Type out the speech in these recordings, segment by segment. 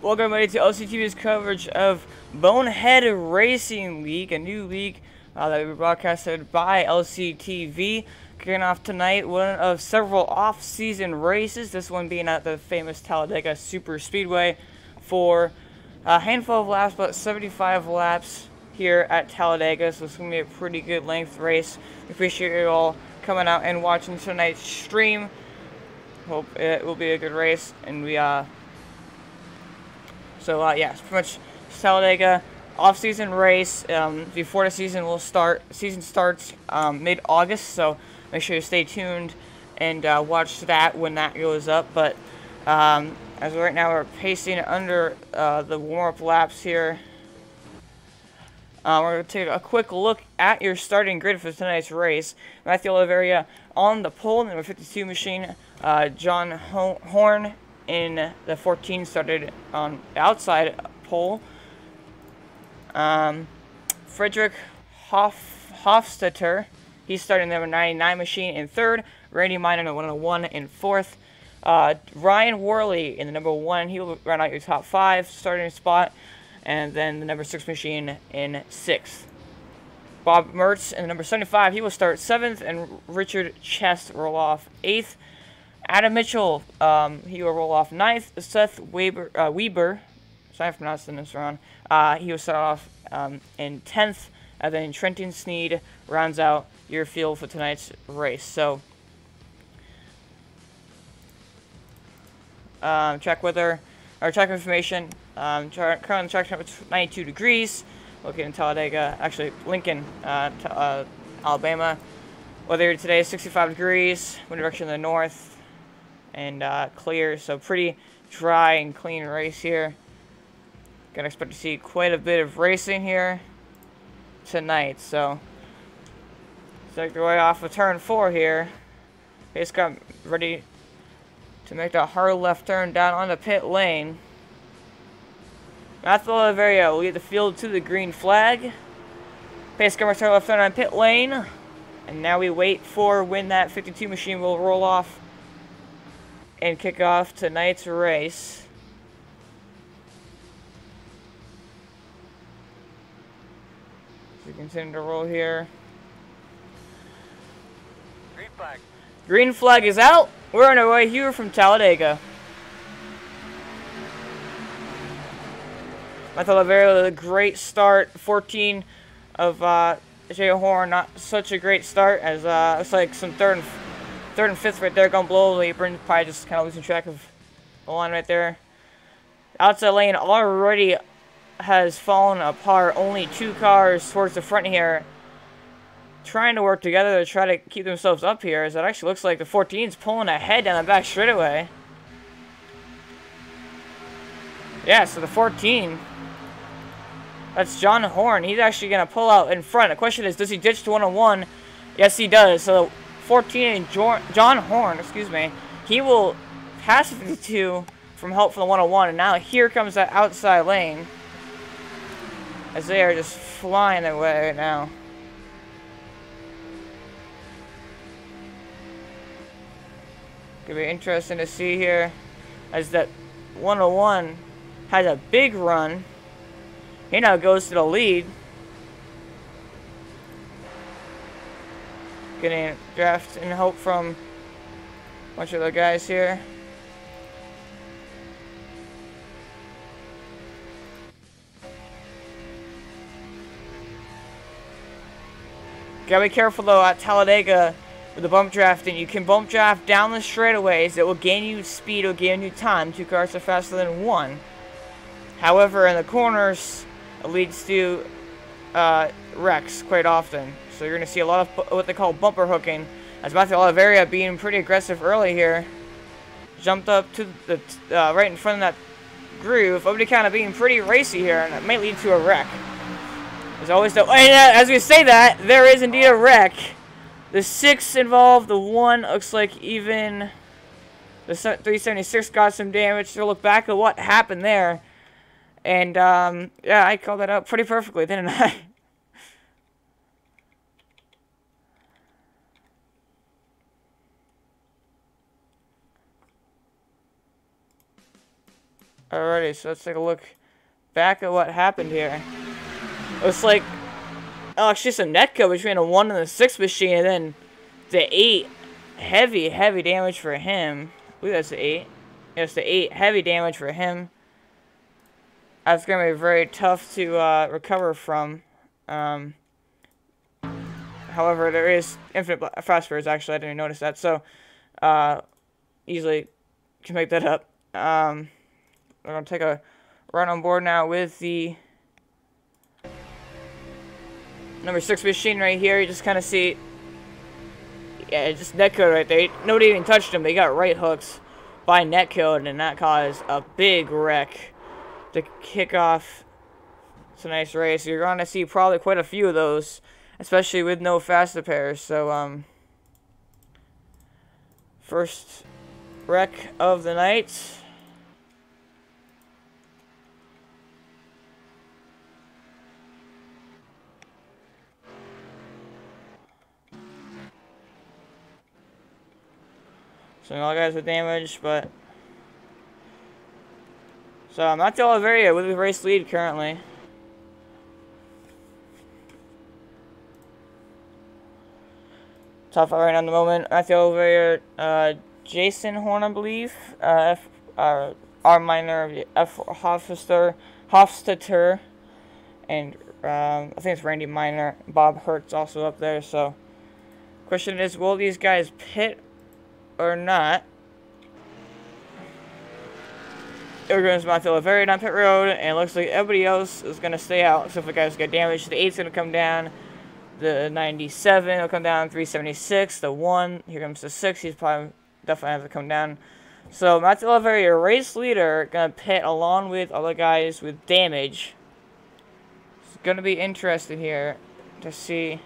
Welcome everybody to LCTV's coverage of Bonehead Racing League, a new league that will be broadcasted by LCTV. Kicking off tonight, one of several off-season races, this one being at the famous Talladega Super Speedway for a handful of laps, about 75 laps here at Talladega, so it's going to be a pretty good length race. We appreciate you all coming out and watching tonight's stream. Hope it will be a good race, and we yeah, it's pretty much Talladega off-season race. Before the season will start. Season starts mid-August, so make sure you stay tuned and watch that when that goes up. But as of right now, we're pacing under the warm-up laps here. We're going to take a quick look at your starting grid for tonight's race. Matthew Oliveira on the pole, number 52 machine. John Horn in the 14 started on the outside pole. Frederick Hofstetter, he's starting the number 99 machine in third. Randy Miner in the 101 in fourth. Ryan Worley in the number 1, he will run out your top 5 starting spot. And then the number 6 machine in 6th. Bob Mertz in the number 75, he will start 7th, and Richard Chest roll off 8th. Adam Mitchell, he will roll off 9th. Seth Weber, sorry if I'm pronouncing this wrong, he will start off in 10th. And then Trenton Sneed rounds out your field for tonight's race. So, track weather, or track information. Current track temperature 92 degrees. Located in Talladega, actually Lincoln, Alabama. Weather today is 65 degrees. Wind direction in the north. And clear, so pretty dry and clean race here. Gonna expect to see quite a bit of racing here tonight. So, take the way off of turn 4 here. Pace got ready to make that hard left turn down on the pit lane. Matthew Oliveira will lead the field to the green flag. Pace car turn left turn on pit lane. And now we wait for when that 52 machine will roll off and kick off tonight's race. So we continue to roll here. Green flag. Green flag is out. We're on our way here from Talladega. Matthew Oliveira with a great start. 14 of Jay Horn, not such a great start, as looks like some third and fifth right there going below the apron. Probably just kind of losing track of the line right there. Outside lane already has fallen apart. Only 2 cars towards the front here trying to work together to try to keep themselves up here, as it actually looks like the 14's pulling ahead down the back straightaway. Yeah, so the 14, that's John Horn. He's actually going to pull out in front. The question is, does he ditch to 101? Yes, he does. So 14 and John Horn, excuse me, he will pass 52 from help from the 101. And now here comes that outside lane, as they are just flying their way right now. Gonna be interesting to see here, as that 101 has a big run. He now goes to the lead. Getting draft and hope from a bunch of the guys here. Gotta be careful though at Talladega with the bump drafting. You can bump draft down the straightaways. It will gain you speed, it will gain you time. 2 cars are faster than 1. However, in the corners, it leads to wrecks quite often. So you're going to see a lot of what they call bumper hooking. As Matthew Oliveira being pretty aggressive early here. Jumped up to the right in front of that groove. Everybody kind of being pretty racy here, and it might lead to a wreck. There's always no... as we say that, there is indeed a wreck. The 6 involved, the 1 looks like even the 376 got some damage. So look back at what happened there. And, yeah, I called that out pretty perfectly, didn't I? Alrighty, so let's take a look back at what happened here. Looks like, oh, actually some netcode between a 1 and a 6 machine, and then the 8. Heavy damage for him. I believe that's the 8. Yes, the 8. Heavy damage for him. That's going to be very tough to recover from. However, there is infinite fast birds, actually. I didn't even notice that. So, easily can make that up. We're going to take a run on board now with the number 6 machine right here. You just kind of see, yeah, just netcode right there. Nobody even touched him. They got right hooks by netcode, and that caused a big wreck to kick off tonight's race. You're going to see probably quite a few of those, especially with no faster pairs. So, first wreck of the night. So all guys with damage, but so Matthew Oliveira with the race lead currently. Top 5 right now in the moment. Matthew Oliveira, Jason Horn, I believe. R minor, F Hofstetter, and I think it's Randy Minor. Bob Hertz also up there. So, question is, will these guys pit or not? Here goes Matthew Oliveira down pit road, and it looks like everybody else is going to stay out, except for the guys who got damaged. The 8's going to come down. The 97 will come down. 376. The 1. Here comes the 6. He's probably definitely have to come down. So Matthew Oliveira, your race leader, going to pit along with other guys with damage. It's going to be interesting here to see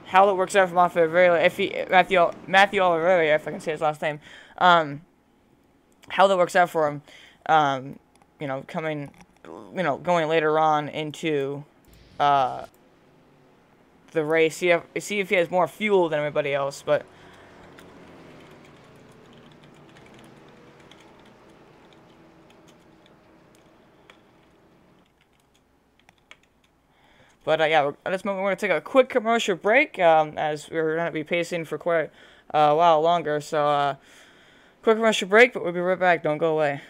how it works out for Matthew Oliveira. If Matthew Oliveira, if I can say his last name, how that works out for him. You know, going later on into the race. See if he has more fuel than everybody else, but yeah, at this moment we're going to take a quick commercial break, as we're going to be pacing for quite a while longer. So, quick commercial break, but we'll be right back. Don't go away.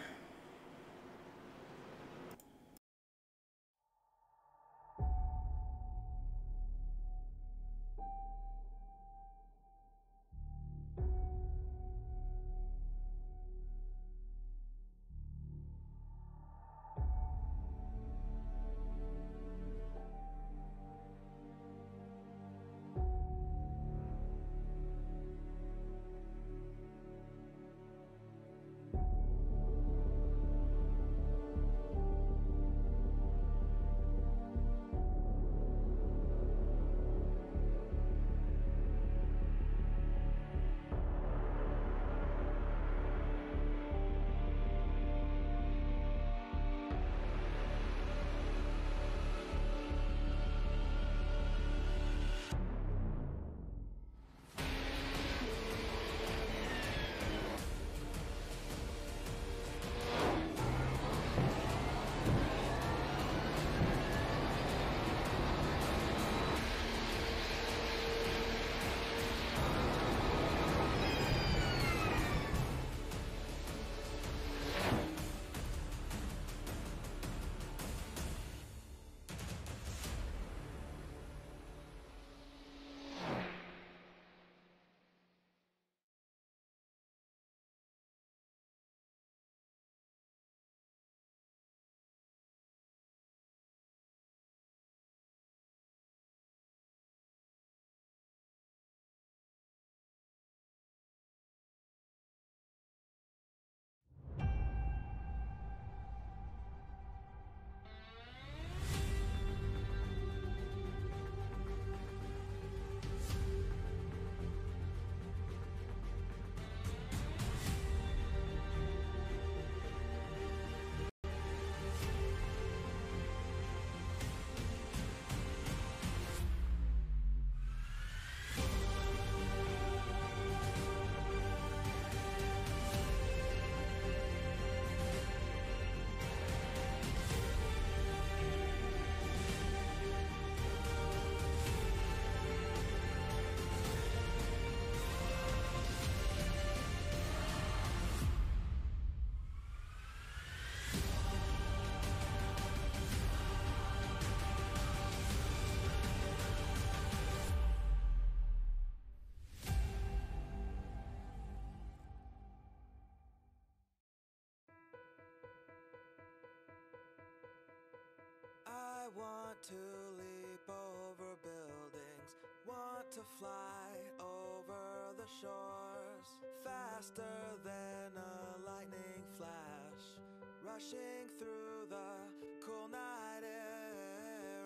I want to leap over buildings, want to fly over the shores, faster than a lightning flash, rushing through the cool night air.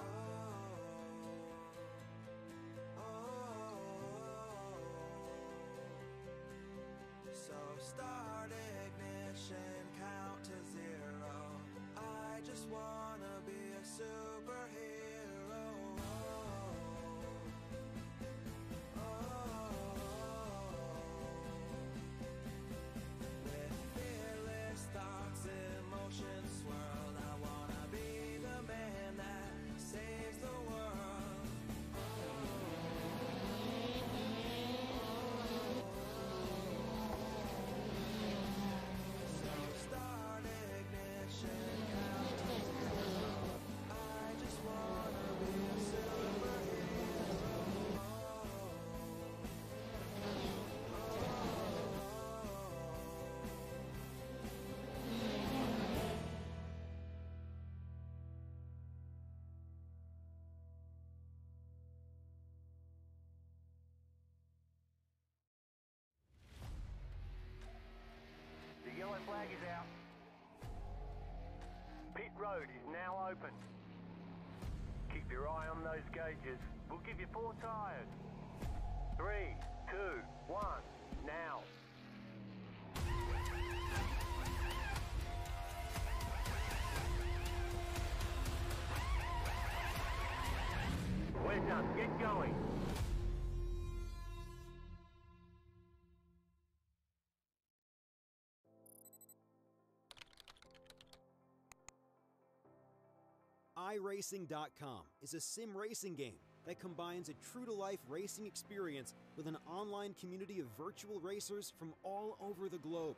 So start ignition, count to zero. I just wanna be a superhero. With fearless thoughts, emotions swirl. I wanna be the man that saves the world. So start ignition, count to zero. I just wanna be a superhero. The yellow flag is out. Pit road is now open. Keep your eye on those gauges. We'll give you 4 tyres. 3, 2, 1, now. We're done. Get going. iRacing.com is a sim racing game that combines a true-to-life racing experience with an online community of virtual racers from all over the globe.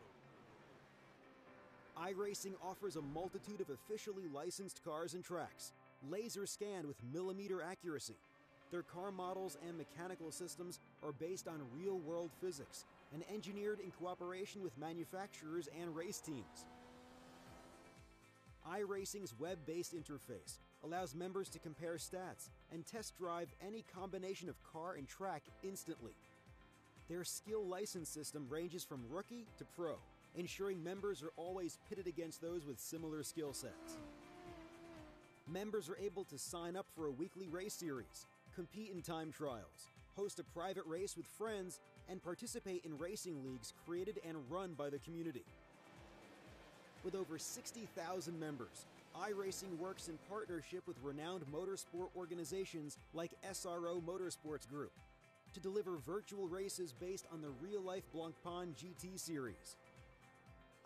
iRacing offers a multitude of officially licensed cars and tracks, laser scanned with millimeter accuracy. Their car models and mechanical systems are based on real-world physics and engineered in cooperation with manufacturers and race teams. iRacing's web-based interface allows members to compare stats and test drive any combination of car and track instantly. Their skill license system ranges from rookie to pro, ensuring members are always pitted against those with similar skill sets. Members are able to sign up for a weekly race series, compete in time trials, host a private race with friends, and participate in racing leagues created and run by the community. With over 60,000 members, iRacing works in partnership with renowned motorsport organizations like SRO Motorsports Group to deliver virtual races based on the real-life Blancpain GT series.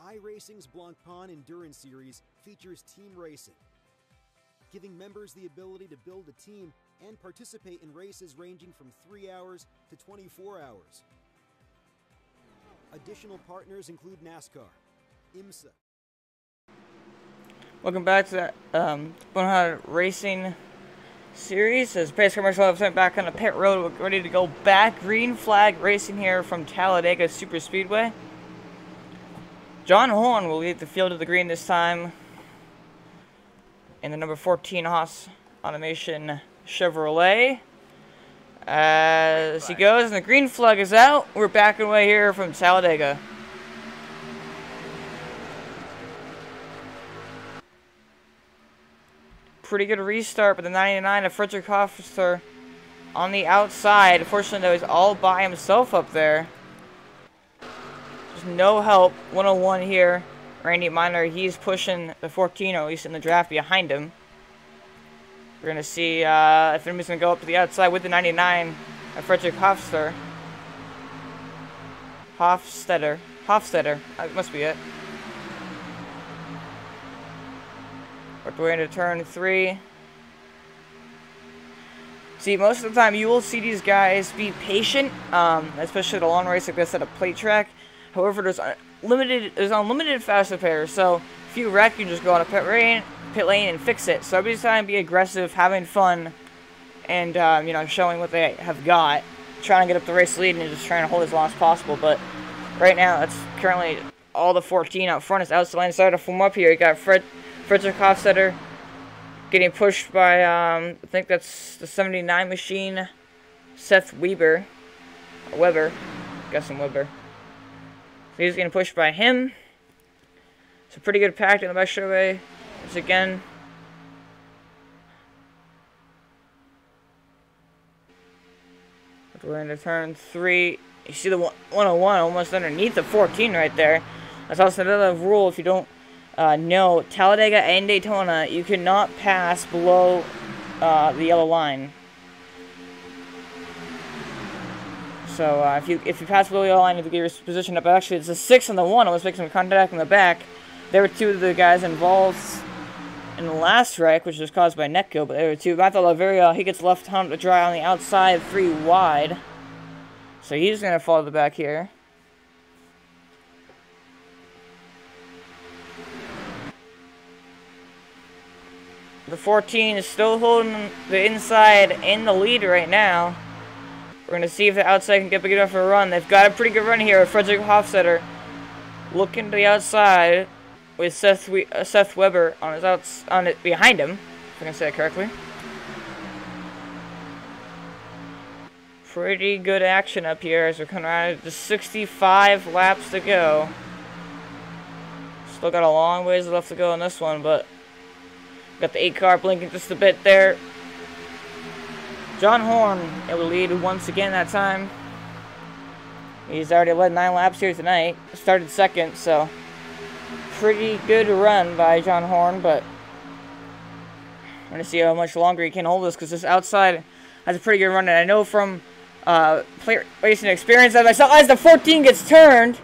iRacing's Blancpain Endurance Series features team racing, giving members the ability to build a team and participate in races ranging from 3 hours to 24 hours. Additional partners include NASCAR, IMSA. Welcome back to that 100 Racing Series. As Pace Commercial have sent back on the pit road, we're ready to go back. Green flag racing here from Talladega Super Speedway. John Horn will lead the field of the green this time in the number 14 Haas Automation Chevrolet. As he goes, and the green flag is out. We're backing away here from Talladega. Pretty good restart, but the 99 of Frederick Hofster on the outside. Unfortunately, though, he's all by himself up there. There's no help. 101 here. Randy Miner, he's pushing the 14, or at least in the draft, behind him. We're going to see if anybody's going to go up to the outside with the 99 of Frederick Hofster. Hofstetter. That must be it. We're into turn 3. See, most of the time you will see these guys be patient, especially at a long race like this at a plate track. However, there's unlimited fast repairs, so if you wreck, you just go on a pit lane and fix it. So everybody's trying to be aggressive, having fun, and you know, showing what they have got, trying to get up the race lead and just trying to hold as long as possible. But right now, that's currently all the 14 out front is outside line. Starting to form up here. You got Frederick Hofstetter Getting pushed by, I think that's the 79 machine, Seth Weber. Weber. Guessing Weber. So he's getting pushed by him. It's a pretty good pack in the back straightaway. Once again. We're into turn 3. You see the 101 almost underneath the 14 right there. That's also another rule if you don't know. Talladega and Daytona, you cannot pass below the yellow line. So if you pass below the yellow line, you have to get your position up. Actually, it's a 6 on the 1. Almost making some contact in the back. There were 2 of the guys involved in the last wreck, which was caused by Netco, but there were 2. Matthew Laveria, he gets left home to dry on the outside, 3 wide. So he's going to fall to the back here. The 14 is still holding the inside in the lead right now. We're going to see if the outside can get big enough for a run. They've got a pretty good run here with Frederick Hofstetter looking to the outside with Seth Weber on it behind him, if I can say it correctly. Pretty good action up here as we're coming around to 65 laps to go. Still got a long ways left to go on this one, but got the 8 car blinking just a bit there. John Horn able to lead once again that time. He's already led 9 laps here tonight. Started second, so pretty good run by John Horn, but I'm going to see how much longer he can hold this because this outside has a pretty good run. And I know from racing experience that myself, as the 14 gets turned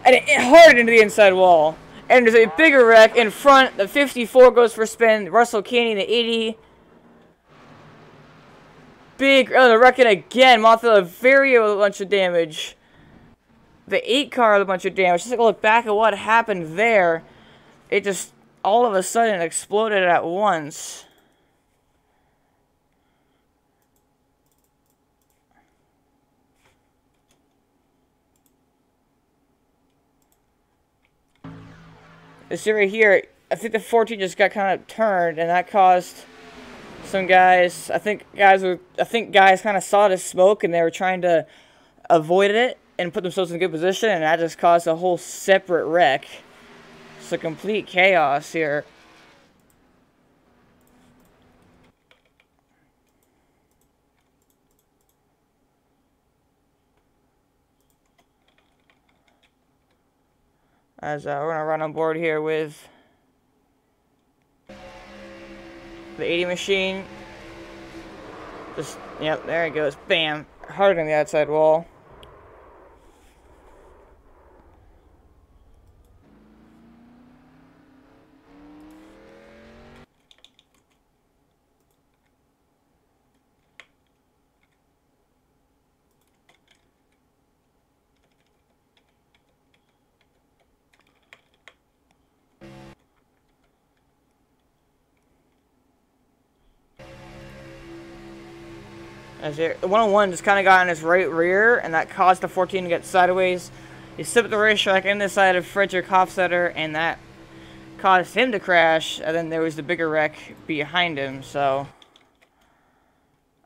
and it hard into the inside wall. And there's a bigger wreck in front. The 54 goes for a spin. Russell Caney, the 80. Big wrecking again. Mothra Laveria with a bunch of damage. The 8 car with a bunch of damage. Just take a look back at what happened there. It just all of a sudden exploded at once. This right here, I think the 14 just got kind of turned, and that caused some guys. I think guys kind of saw the smoke, and they were trying to avoid it and put themselves in a good position, and that just caused a whole separate wreck. It's a complete chaos here. As we're going to run on board here with the 80 machine. Just, yep, there it goes. Bam. Hard on the outside wall. As the 101 just kind of got on his right rear, and that caused the 14 to get sideways. He slipped the racetrack in the side of Frederick Hofstetter, and that caused him to crash. And then there was the bigger wreck behind him. So,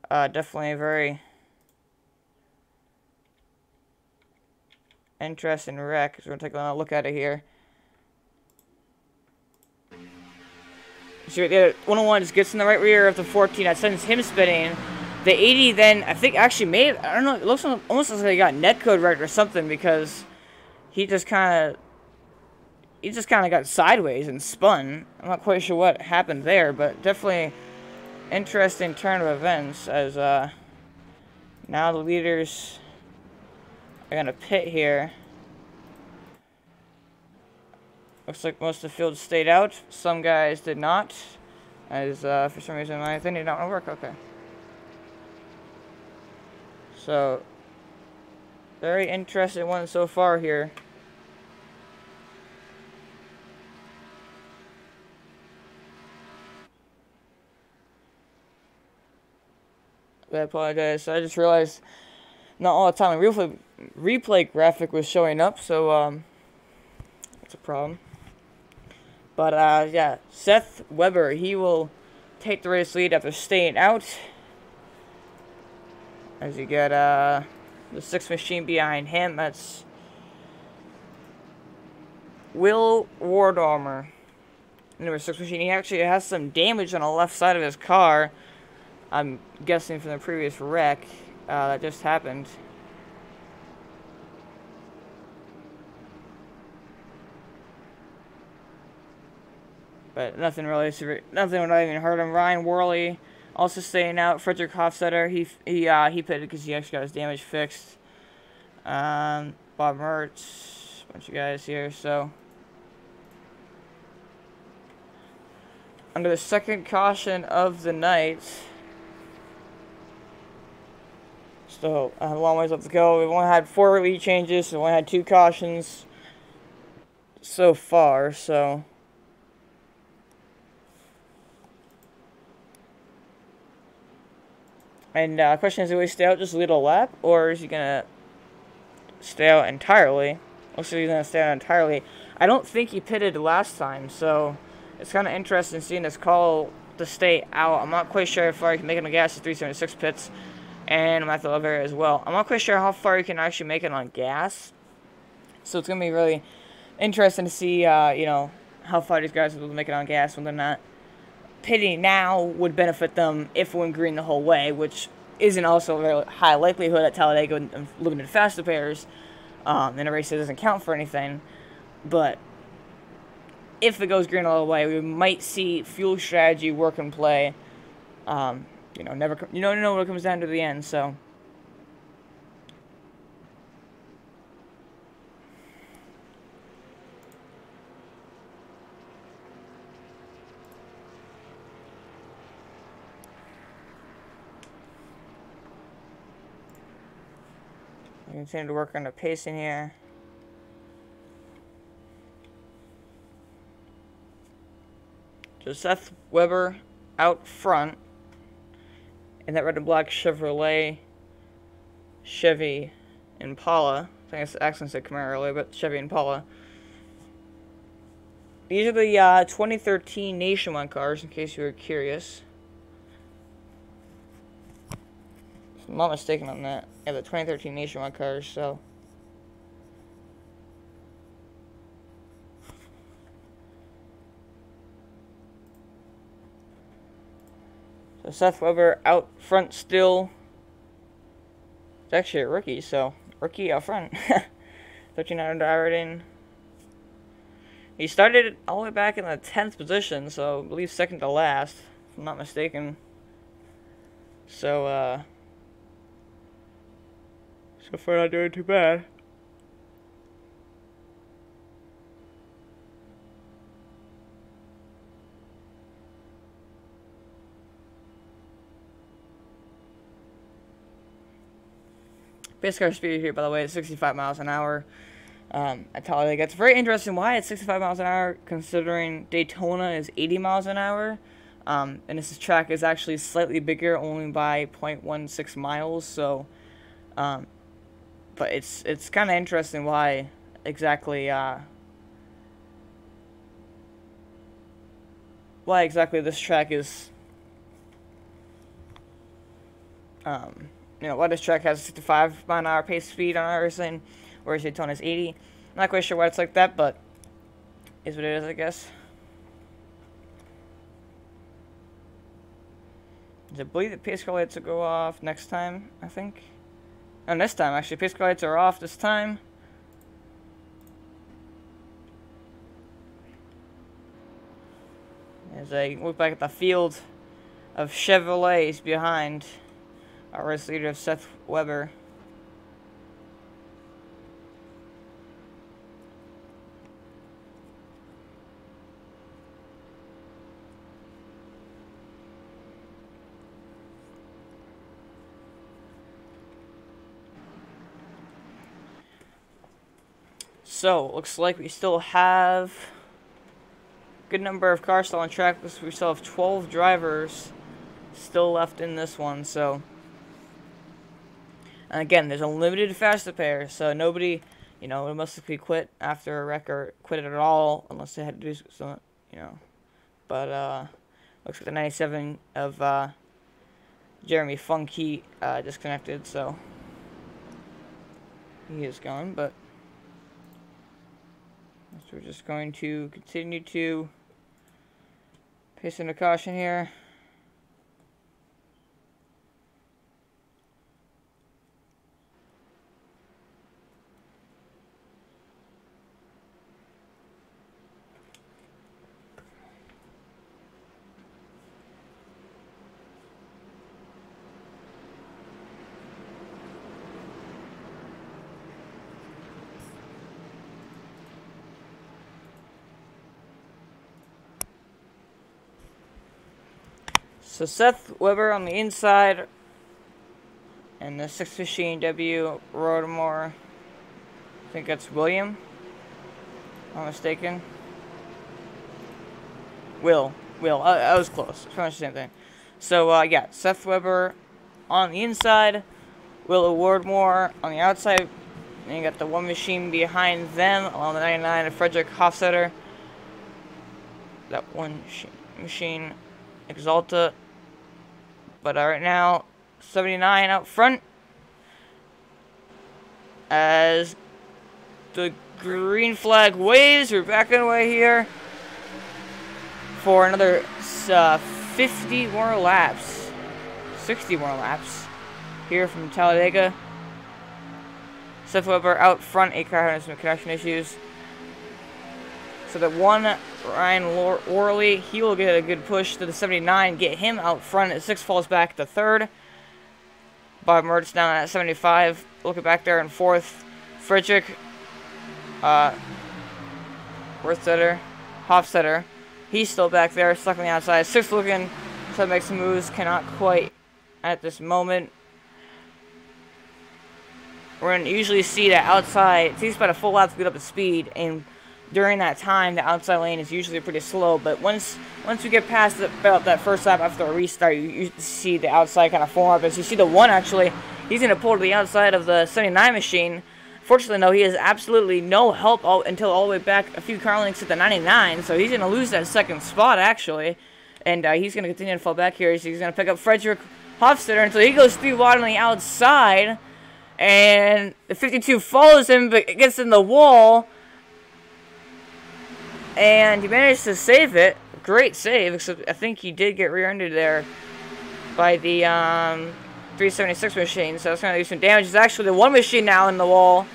definitely a very interesting wreck. So we're going to take a look at it here. So the 101 just gets in the right rear of the 14. That sends him spinning. The 80 then, I think, actually made it. I don't know. It looks almost like he got netcode wrecked or something because he just kind of got sideways and spun. I'm not quite sure what happened there, but definitely interesting turn of events as now the leaders are going to pit here. Looks like most of the field stayed out. Some guys did not, as for some reason my thing did not want to work. Okay. So, very interesting one so far here. I apologize. I just realized not all the time the replay graphic was showing up, so that's a problem. But yeah, Seth Weber, he will take the race lead after staying out. As you get the 6th machine behind him, that's Will Wardarmer. Number 6 machine. He actually has some damage on the left side of his car. I'm guessing from the previous wreck that just happened. But nothing really severe. Nothing would even hurt him. Ryan Worley also staying out. Frederick Hofstetter, he pitted because he actually got his damage fixed. Bob Mertz, a bunch of guys here. So under the second caution of the night. Still a long ways left to go. We've only had 4 lead changes, so we only had 2 cautions so far. So. And question is, will he stay out just a little lap, or is he going to stay out entirely? Looks like he's going to stay out entirely. I don't think he pitted last time, so it's kind of interesting seeing this call to stay out. I'm not quite sure how far he can make it on gas at 376 pits, and I'm at the elevator as well. I'm not quite sure how far he can actually make it on gas, so it's going to be really interesting to see, you know, how far these guys will make it on gas when they're not. Pitting now would benefit them if we went green the whole way, which isn't also a very high likelihood at Talladega and limited faster pairs. And a race that doesn't count for anything. But if it goes green all the way, we might see fuel strategy work and play. You know, you don't know what it comes down to the end. So. Continue to work on the pacing here. So Seth Weber out front in that red and black Chevrolet Chevy Impala. I think I accidentally said Camaro earlier, but Chevy Impala. These are the 2013 Nationwide cars, in case you were curious. If I'm not mistaken on that. Yeah, the 2013 Nationwide cars, so. So Seth Weber out front still. It's actually a rookie, so rookie out front. 1300 rating. He started all the way back in the 10th position, so I believe second to last, if I'm not mistaken. So, so far not doing too bad. Base car speed here, by the way, is 65 miles an hour at Talladega. It's very interesting why it's 65 miles an hour, considering Daytona is 80 miles an hour. And this track is actually slightly bigger, only by 0.16 miles. So, but it's kind of interesting why exactly this track is. You know, why this track has 65 mile an hour pace speed on everything, whereas Daytona's 80. I'm not quite sure why it's like that, but is what it is, I guess. I believe the pace car lights will go off next time, I think. And this time, actually, pace car lights are off this time. As I look back at the field of Chevrolets behind our race leader of Seth Weber. So, looks like we still have a good number of cars still on track. We still have 12 drivers still left in this one, so. And again, there's a limited faster pair, so nobody, you know, must have quit after a wreck or quit it at all, unless they had to do something, you know. But, Looks like the 97 of Jeremy Funky disconnected, so he is gone, but so we're just going to continue to pace into caution here. So Seth Weber on the inside, and the 6th machine W Rodemore. I think that's William, if I'm not mistaken. Will. I was close. It's pretty much the same thing. So yeah, Seth Weber on the inside, Will Wardmore on the outside, and you got the one machine behind them along the 99 of Frederick Hofstetter. That one machine, Exalta. But right now, 79 out front as the green flag waves. We're backing away here for another 50 more laps, 60 more laps here from Talladega. Seth Weber out front, 8 car has some connection issues. So that one Ryan Worley, he will get a good push to the 79, get him out front. At 6 falls back to 3rd. Bob Mertz down at 75, looking back there in 4th. Frederick, Hofstetter, he's still back there, stuck on the outside. 6th looking, trying to make some moves, cannot quite at this moment. We're going to usually see that outside, it takes about a full lap to get up to speed, and during that time, the outside lane is usually pretty slow, but once we get past about that first lap after a restart, you see the outside kind of form up. As you see the one, actually, he's going to pull to the outside of the 79 machine. Fortunately, though, he has absolutely no help until all the way back a few car lengths at the 99, so he's going to lose that 2nd spot, actually, and he's going to continue to fall back here. So he's going to pick up Frederick Hofstetter until he goes 3 wide on the outside, and the 52 follows him, but it gets in the wall. And he managed to save it. Great save, except I think he did get rear-ended there by the 376 machine. So it's going to do some damage. It's actually the one machine now in the wall.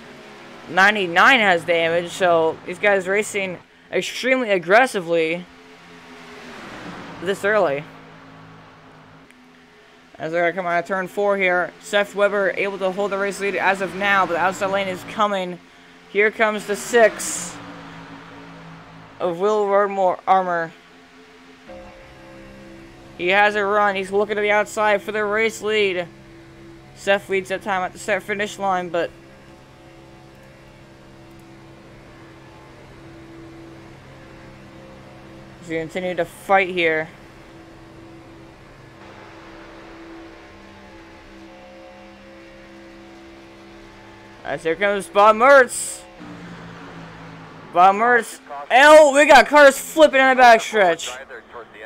99 has damage, so these guys racing extremely aggressively this early. As they're going to come out of turn 4 here, Seth Weber able to hold the race lead as of now, but the outside lane is coming. Here comes the 6 of Will Rodemore Armor. He has a run. He's looking to the outside for the race lead. Seth leads that time at the start finish line, but he's going to continue to fight here. As here comes Bob Mertz. Bob Mertz. Oh, we got cars flipping in the backstretch.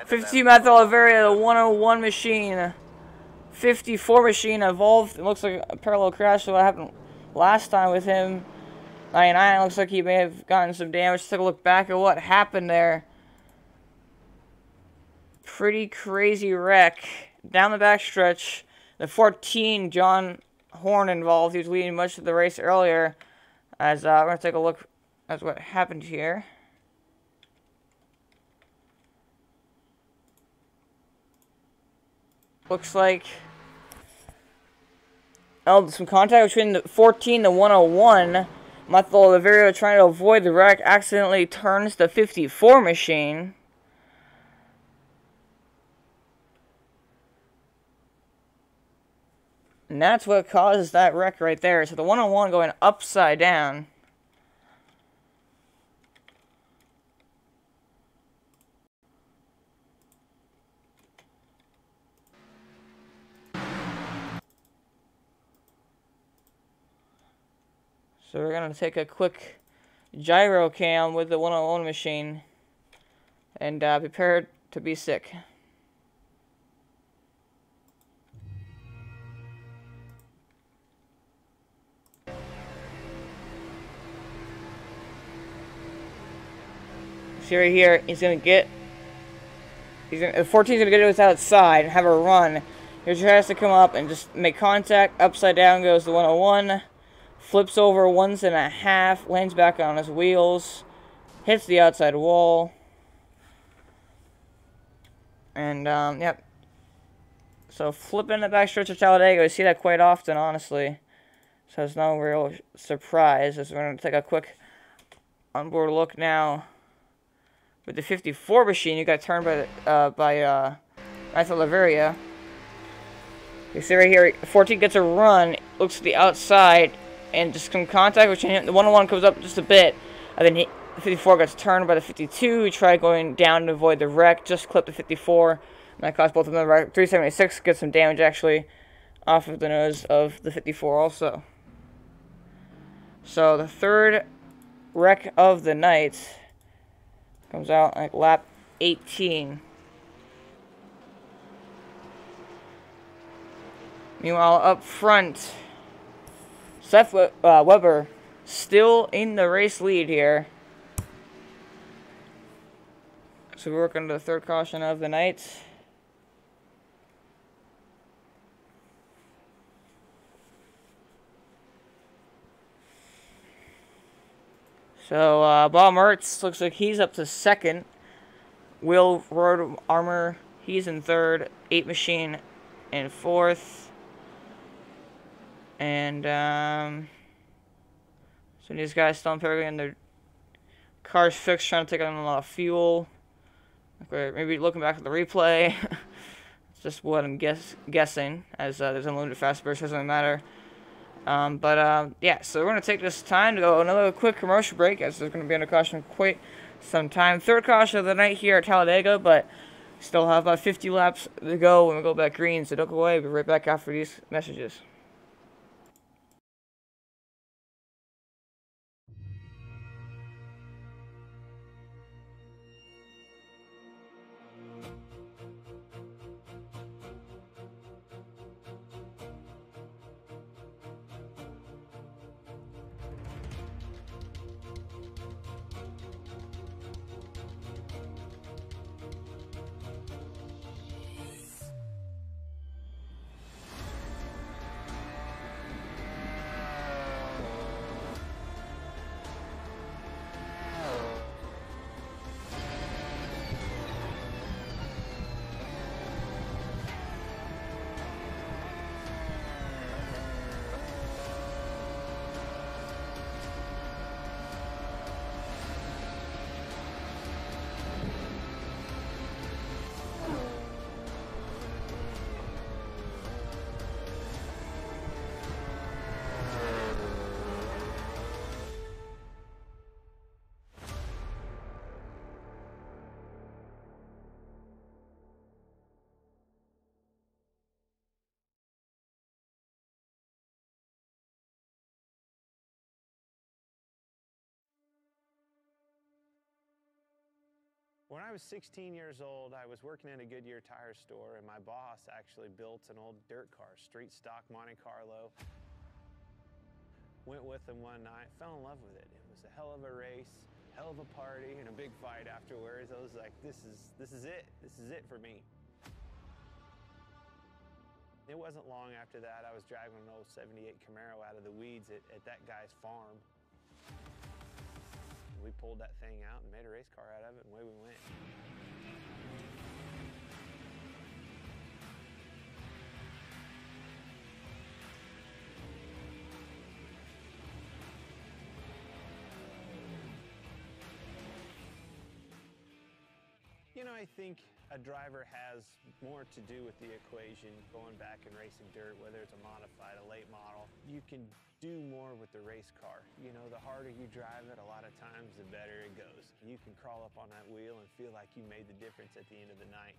52 Matthew Oliveira, the 101 machine. 54 machine evolved. It looks like a parallel crash to what happened last time with him. 99 looks like he may have gotten some damage. Let's take a look back at what happened there. Pretty crazy wreck. Down the backstretch. The 14, John Horn involved. He was leading much of the race earlier. As we're going to take a look at what happened here. Looks like some contact between the 14 and the 101. Matthew Oliveira, trying to avoid the wreck, accidentally turns the 54 machine. And that's what causes that wreck right there. So the 101 going upside down. So we're going to take a quick gyro cam with the 101 machine and prepare to be sick. See right here, he's gonna get. The 14's gonna get to his outside and have a run. Here's your has to come up and just make contact. Upside down goes the 101. Flips over 1.5. Lands back on his wheels. Hits the outside wall. And, yep. So flipping the backstretch of Talladega, we see that quite often, honestly. So it's no real surprise. As we're going to take a quick onboard look now. With the 54 machine, you got turned by Talladega. You see right here, 14 gets a run, looks to the outside, and just some contact between him. The 101 comes up just a bit, and then the 54 gets turned by the 52. He tried going down to avoid the wreck, just clipped the 54, and that cost both of them the wreck. 376 gets some damage, actually, off of the nose of the 54 also. So the third wreck of the night comes out like lap 18. Meanwhile, up front, Seth Weber still in the race lead here. So we're working the third caution of the night. So, Bob Mertz looks like he's up to second. Will Road Armor, he's in third. 8 Machine in fourth. And, so these guys still in their cars fixed, trying to take on a lot of fuel. Okay, maybe looking back at the replay. It's just what I'm guessing, as there's unlimited fast burst, doesn't matter. Yeah, so we're going to take this time to go another quick commercial break, as there's going to be under caution quite some time. Third caution of the night here at Talladega, but still have about 50 laps to go when we go back green, so don't go away. We'll be right back after these messages. When I was 16 years old, I was working in a Goodyear tire store, and my boss actually built an old dirt car, street stock Monte Carlo. Went with him one night, fell in love with it. It was a hell of a race, hell of a party, and a big fight afterwards. I was like, this is it. This is it for me. It wasn't long after that, I was driving an old 78 Camaro out of the weeds at that guy's farm. We pulled that thing out and made a race car out of it, and away we went. You know, I think a driver has more to do with the equation going back and racing dirt, whether it's a modified, a late model. You can do more with the race car. You know, the harder you drive it, a lot of times, the better it goes. You can crawl up on that wheel and feel like you made the difference at the end of the night.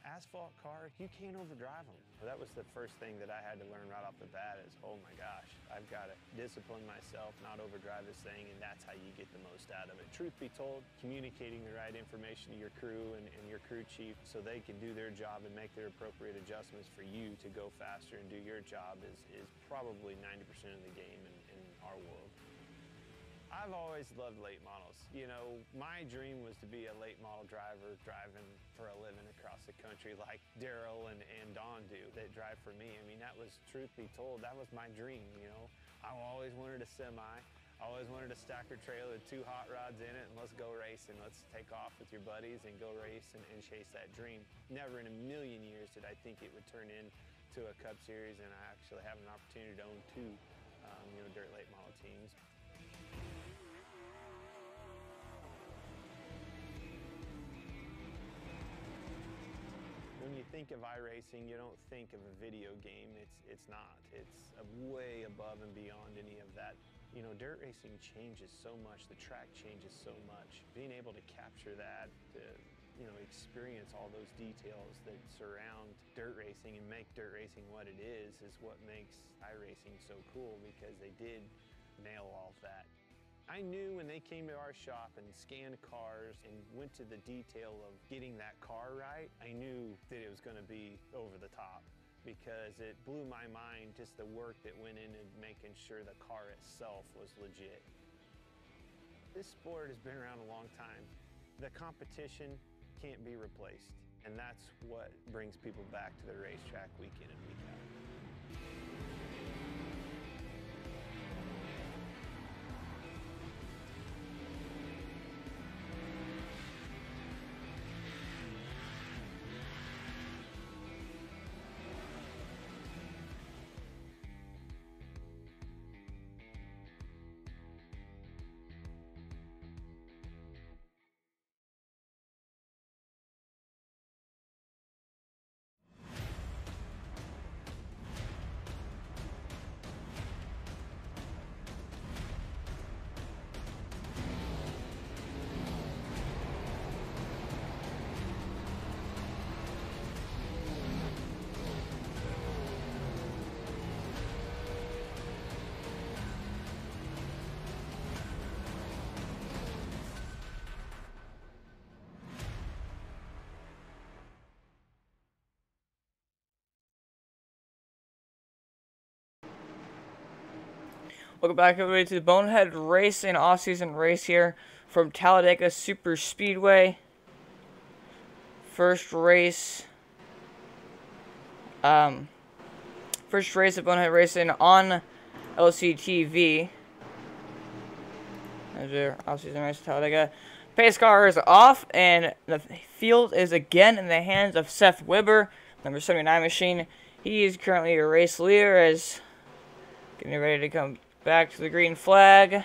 Asphalt car, you can't overdrive them. That was the first thing that I had to learn right off the bat is, oh my gosh, I've got to discipline myself, not overdrive this thing, and that's how you get the most out of it. Truth be told, communicating the right information to your crew and your crew chief so they can do their job and make their appropriate adjustments for you to go faster and do your job is probably 90% of the game in our world. I've always loved late models. You know, my dream was to be a late model driver driving for a living across the country like Daryl and Don do that drive for me. I mean, that was, truth be told, that was my dream, you know. I always wanted a semi. I always wanted a stacker trailer with 2 hot rods in it, and let's go racing. Let's take off with your buddies and go race and chase that dream. Never in a million years did I think it would turn into a Cup Series, and I actually have an opportunity to own 2 dirt late model teams. When you think of iRacing, you don't think of a video game. It's not. It's way above and beyond any of that. You know, dirt racing changes so much. The track changes so much. Being able to capture that, to, experience all those details that surround dirt racing and make dirt racing what it is what makes iRacing so cool, because they did nail all of that. I knew when they came to our shop and scanned cars and went to the detail of getting that car right, I knew that it was going to be over the top, because it blew my mind just the work that went into making sure the car itself was legit. This sport has been around a long time. The competition can't be replaced, and that's what brings people back to the racetrack week in and week out. Welcome back, everybody, to the Bonehead Racing off-season race here from Talladega Super Speedway. First race of Bonehead Racing on LCTV. There's our off-season race at Talladega. Pace car is off, and the field is again in the hands of Seth Wibber, number 79 machine. He is currently a race leader, as getting ready to come back to the green flag.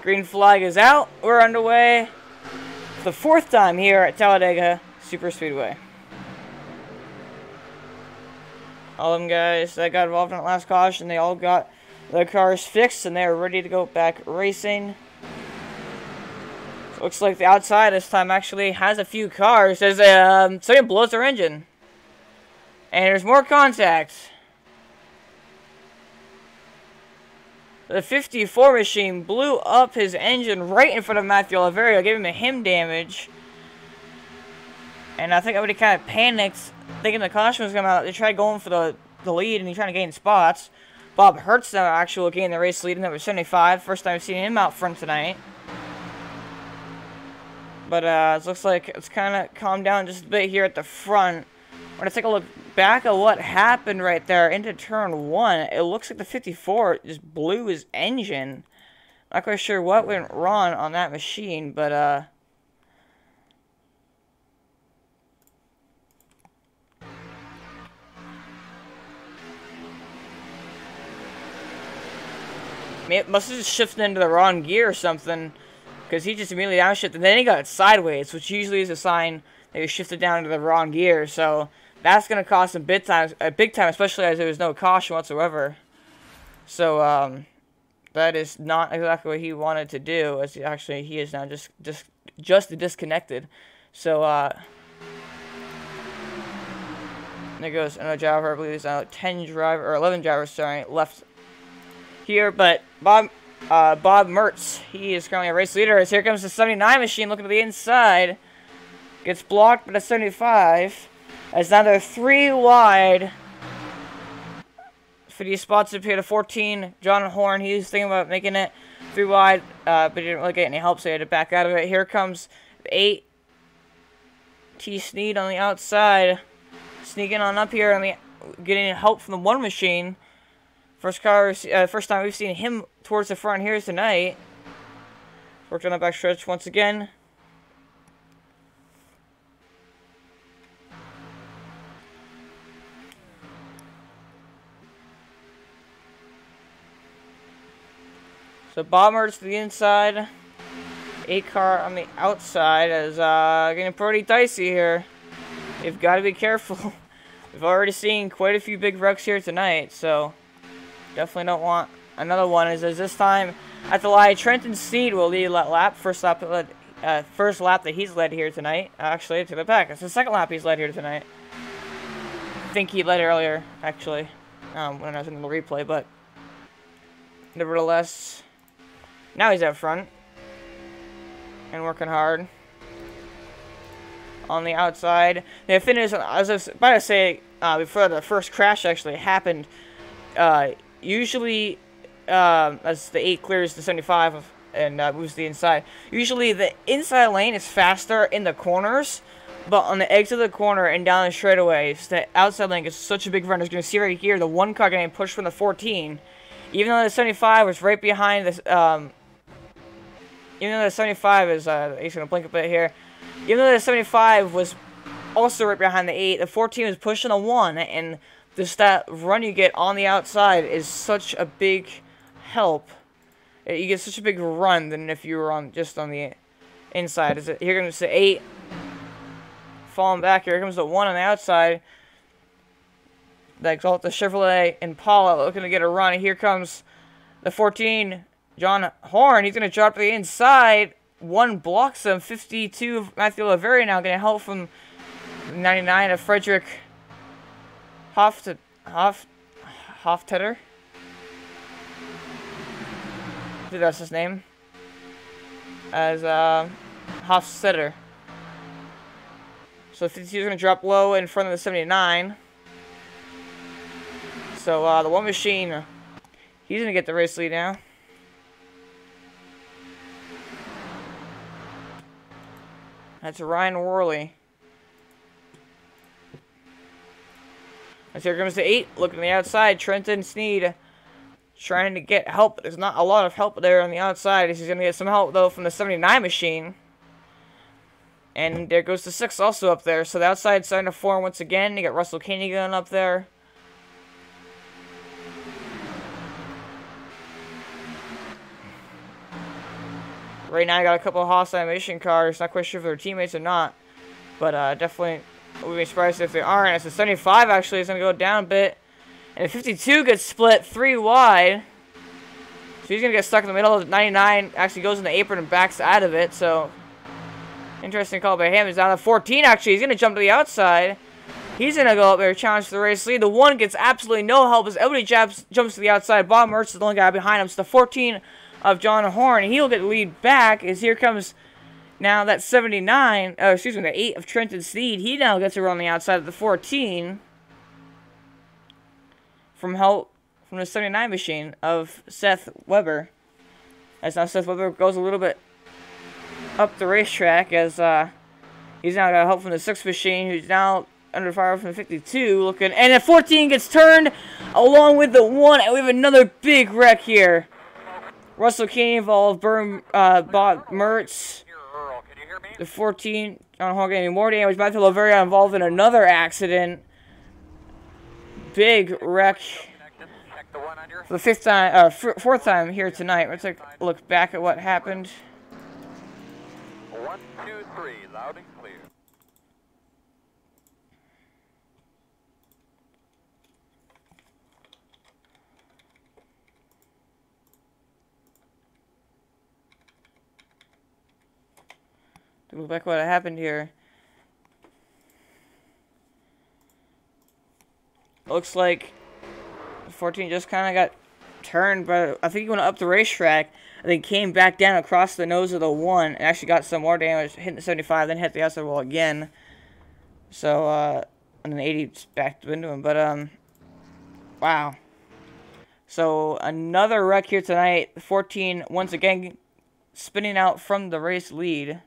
Green flag is out. We're underway for the 4th time here at Talladega Super Speedway. All them guys that got involved in the last caution, they all got their cars fixed and they're ready to go back racing. Looks like the outside this time actually has a few cars. There's somebody blows their engine. And there's more contact. The 54 machine blew up his engine right in front of Matthew Oliveira, giving him damage. And I think everybody kind of panicked, thinking the caution was coming out. They tried going for the lead, and he's trying to gain spots. Bob Hertz now actually gained the race lead in number 75. First time seeing him out front tonight. But it looks like it's kind of calmed down just a bit here at the front. We're going to take a look back at what happened right there into turn 1. It looks like the 54 just blew his engine. Not quite sure what went wrong on that machine, but it must have just shifted into the wrong gear or something, because he just immediately downshifted, and then he got it sideways, which usually is a sign that he shifted down into the wrong gear. So that's going to cost him big time, especially as there was no caution whatsoever. So that is not exactly what he wanted to do, as he is now just disconnected. So there goes another driver. I believe there's 11 drivers, sorry, left here. But Bob Mertz, he is currently a race leader. As here comes the 79 machine looking to the inside. Gets blocked by the 75. As now they're 3 wide. 50 spots up here to 14. John Horn, he's thinking about making it 3 wide, but he didn't really get any help, so he had to back out of it. Here comes the 8 T Sneed on the outside, sneaking on up here, and getting help from the 1 machine. First time we've seen him towards the front here tonight. Worked on the back stretch once again. So bombers to the inside. 8 car on the outside is getting pretty dicey here. You've got to be careful. We've already seen quite a few big wrecks here tonight, so definitely don't want another one. As this time at the line, Trenton Sneed will lead that lap. First lap that he's led here tonight. Actually, to the back. It's the second lap he's led here tonight. I think he led earlier, actually, when I was in the replay, but nevertheless, now he's out front and working hard on the outside. They finished, as I was about to say, before the first crash actually happened, usually, as the 8 clears the 75 and moves to the inside, usually the inside lane is faster in the corners, but on the exit of the corner and down the straightaways, the outside lane is such a big run. As you're going to see right here, the 1 car getting pushed from the 14. Even though the 75 was right behind this, even though the 75 is, he's going to blink a bit here. Even though the 75 was also right behind the 8, the 14 was pushing the 1, and just that run you get on the outside is such a big help. You get such a big run than if you were just on the inside. Here comes the 8 falling back. Here comes the 1 on the outside. The Exalta Chevrolet Impala looking to get a run. Here comes the 14, John Horn. He's going to drop to the inside. 1 blocks him. 52, Matthew Laveri now getting help from 99 of Frederick Hoftetter. I think that's his name. As Hofstetter. So 52 is going to drop low in front of the 79. So the 1 machine, he's going to get the race lead now. That's Ryan Worley. As here comes the 8, looking on the outside. Trenton Sneed trying to get help. There's not a lot of help there on the outside. He's going to get some help, though, from the 79 machine. And there goes the 6 also up there. So the outside starting to form once again. You got Russell Kanigan up there. Right now, I got a couple of Haas animation cars. Not quite sure if they're teammates or not. But definitely wouldn't be surprised if they aren't. As the 75 actually is going to go down a bit. And the 52 gets split 3 wide. So he's going to get stuck in the middle. The 99 actually goes in the apron and backs out of it. So, interesting call by him. He's down to 14 actually. He's going to jump to the outside. He's going to go up there, challenge for the race lead. The 1 gets absolutely no help as everybody jumps to the outside. Bob Mertz is the only guy behind him. So the 14 of John Horn, he'll get the lead back as here comes now that 79, excuse me, the 8 of Trenton Sneed. He now gets to run the outside of the 14 from help from the 79 machine of Seth Weber. As now Seth Weber goes a little bit up the racetrack as he's now got help from the 6 machine, who's now under fire from the 52 looking, and the 14 gets turned along with the 1, and we have another big wreck here. Russell Kane involved, Bob Mertz. The 14, John Horn getting more damage. Matthew Laveria involved in another accident. Big wreck for the 5th time, 4th time here tonight. Let's take a look back at what happened. 1, 2, 3, loud and clear. To look back at what happened here. Looks like 14 just kind of got turned, but I think he went up the racetrack and then came back down across the nose of the 1 and actually got some more damage, hitting the 75, then hit the outside wall again. So, and then 80 backed into him, but, wow. So another wreck here tonight. 14 once again spinning out from the race lead.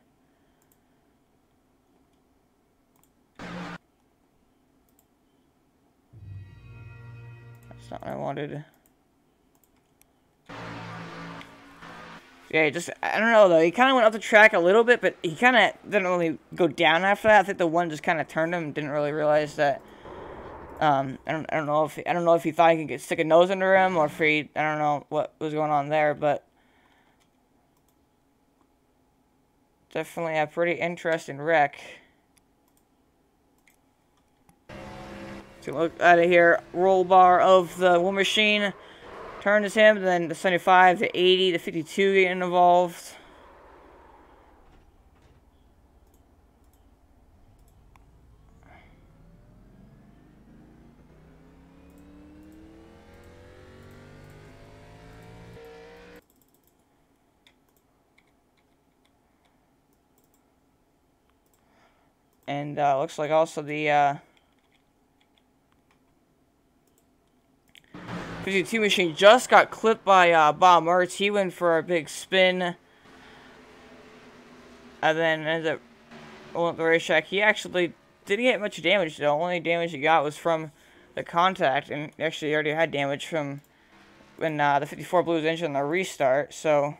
That's not what I wanted. Yeah, I don't know though. He kind of went up the track a little bit, but he kind of didn't really go down after that. I think the one just kind of turned him. Didn't really realize that. I don't know if he thought he could stick a nose under him, or if I don't know what was going on there, but definitely a pretty interesting wreck. So look out of here, roll bar of the War Machine. Turns him, then the 75, the 80, the 52 getting involved. And looks like also the 52 machine just got clipped by Bob Mertz. He went for a big spin. And then ended up rolling up the racetrack. He actually didn't get much damage, though. The only damage he got was from the contact. And actually, he already had damage from when the 54 blew his engine on the restart. So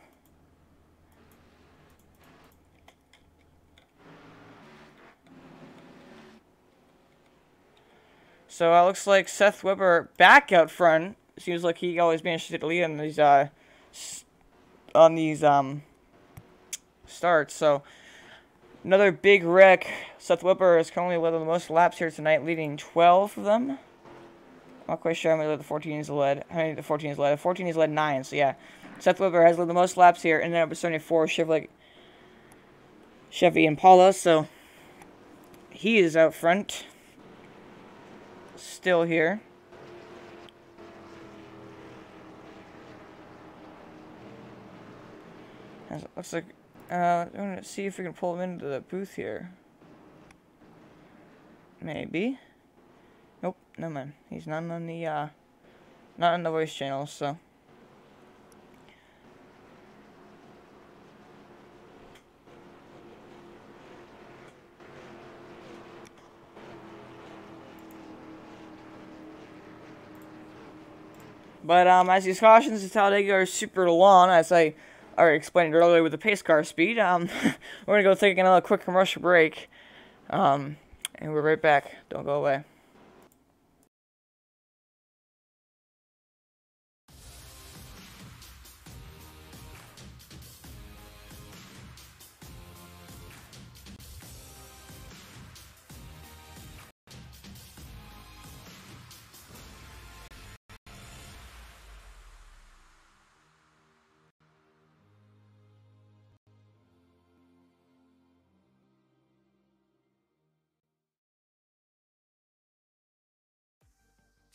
it looks like Seth Weber back out front. Seems like he always managed to get the lead on these starts. So another big wreck. Seth Weber is currently led the most laps here tonight, leading 12 of them. I'm not quite sure how many the 14s led. How many the 14s led? The 14s led 9. So yeah, Seth Weber has led the most laps here, and then number 74 Chevy Impala. So he is out front. Still here. It looks like I'm gonna see if we can pull him into the booth here. Maybe. Nope, no man. He's not on the voice channel, so. But as these cautions in Talladega are super long, as I already explained earlier with the pace car speed, we're gonna go take another quick commercial break, and we're right back. Don't go away.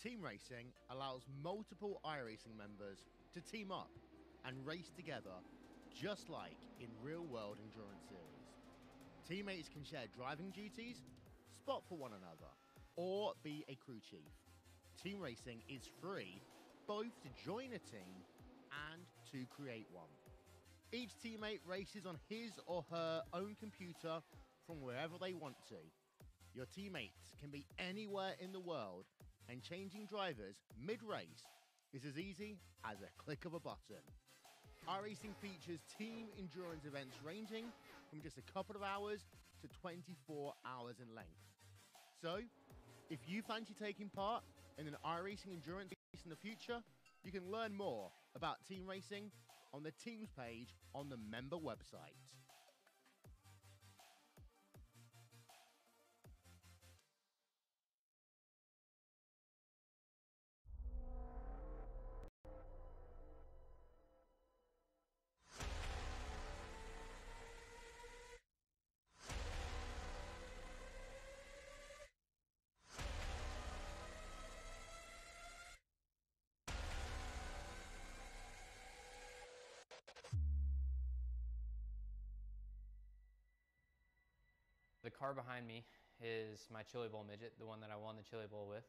Team racing allows multiple iRacing members to team up and race together, just like in real-world endurance series. Teammates can share driving duties, spot for one another, or be a crew chief. Team racing is free, both to join a team and to create one. Each teammate races on his or her own computer from wherever they want to. Your teammates can be anywhere in the world, and changing drivers mid-race is as easy as a click of a button. iRacing features team endurance events ranging from just a couple of hours to 24 hours in length. So, if you fancy taking part in an iRacing endurance race in the future, you can learn more about team racing on the teams page on the member website. The car behind me is my Chili Bowl midget, the one that I won the Chili Bowl with.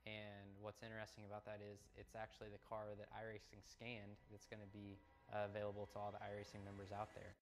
And what's interesting about that is it's actually the car that iRacing scanned that's going to be available to all the iRacing members out there.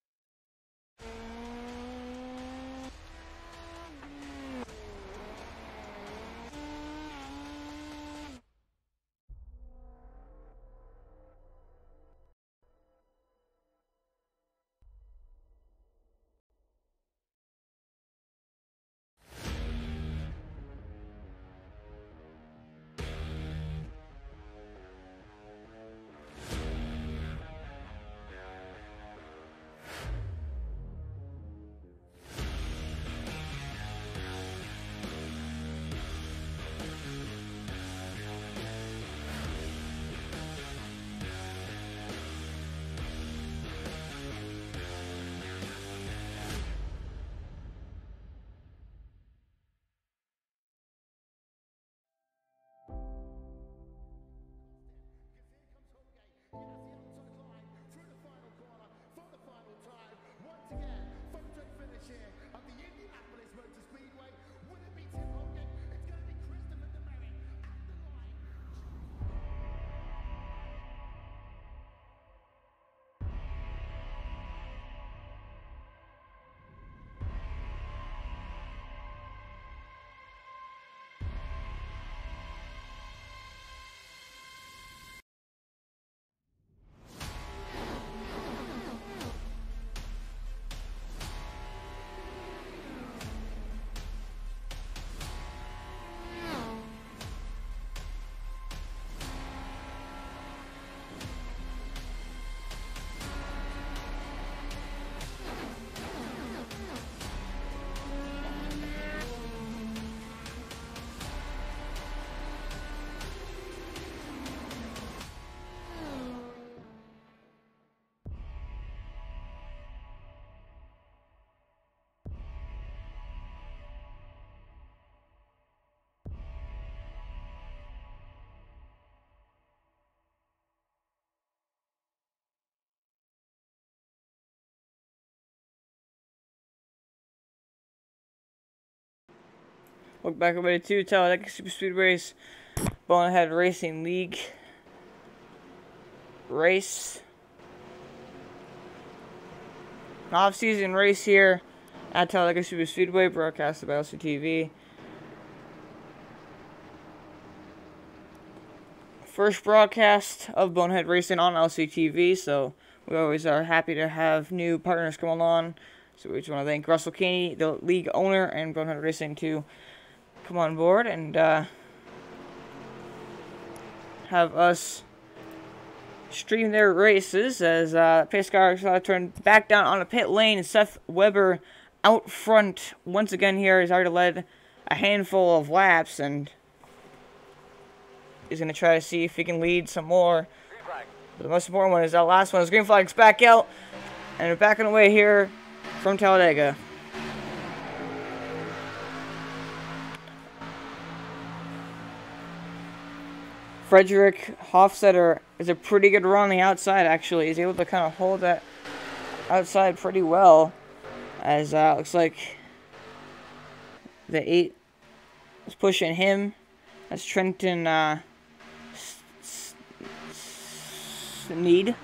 Welcome back everybody to Talladega Super Speed Race Bonehead Racing League race. Off-season race here at Talladega Super Speedway, broadcasted by LCTV. First broadcast of Bonehead Racing on LCTV, so we always are happy to have new partners come along. So we just want to thank Russell Caney, the league owner, and Bonehead Racing to come on board and have us stream their races as pace car turned back down on the pit lane. Seth Weber out front once again here. He's already led a handful of laps and he's going to try to see if he can lead some more. But the most important one is that last one. His green flag's back out and we're back on the way here from Talladega. Frederick Hofstetter is a pretty good run on the outside, actually. He's able to kind of hold that outside pretty well. As looks like the 8 is pushing him. That's Trenton Sneed.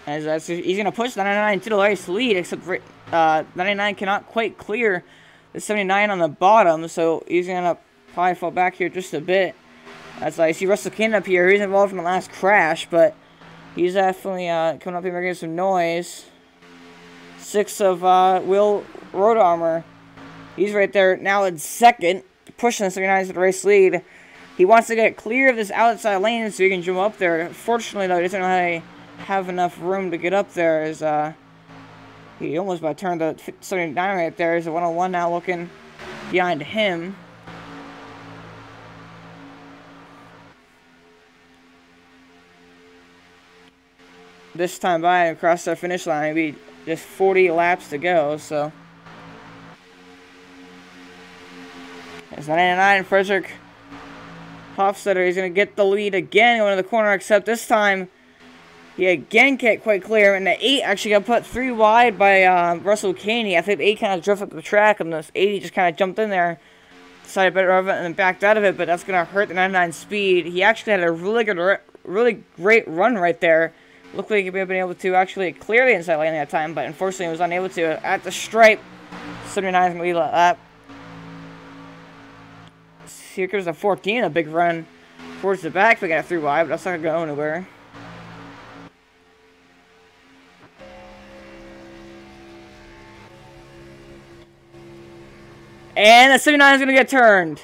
As he's going to push 99 to the race lead, except 99 cannot quite clear the 79 on the bottom, so he's going to probably fall back here just a bit. As I see Russell King up here. He's involved in the last crash, but he's definitely coming up here making some noise. 6 of Will Road Armor. He's right there now in second, pushing the 79 to the race lead. He wants to get clear of this outside lane so he can jump up there. Fortunately, though, he doesn't really have enough room to get up there. As he almost about turned the 79 right there. There's a 101 now looking behind him. This time by across the finish line, maybe just 40 laps to go, so. There's 99, Frederick Hofstetter. He's going to get the lead again going to the corner, except this time he again can't quite clear. And the 8 actually got put 3 wide by Russell Caney. I think the 8 kind of drifted up the track, and this 80 just kind of jumped in there decided better of it and then backed out of it, but that's going to hurt the 99 speed. He actually had a really great run right there. Looked like he may have been able to actually clear the inside lane that time, but unfortunately he was unable to. At the stripe, 79 is going to lead a lap. Here comes a 14, a big run towards the back. We got a 3 wide, but that's not going to go anywhere. And the 79 is going to get turned.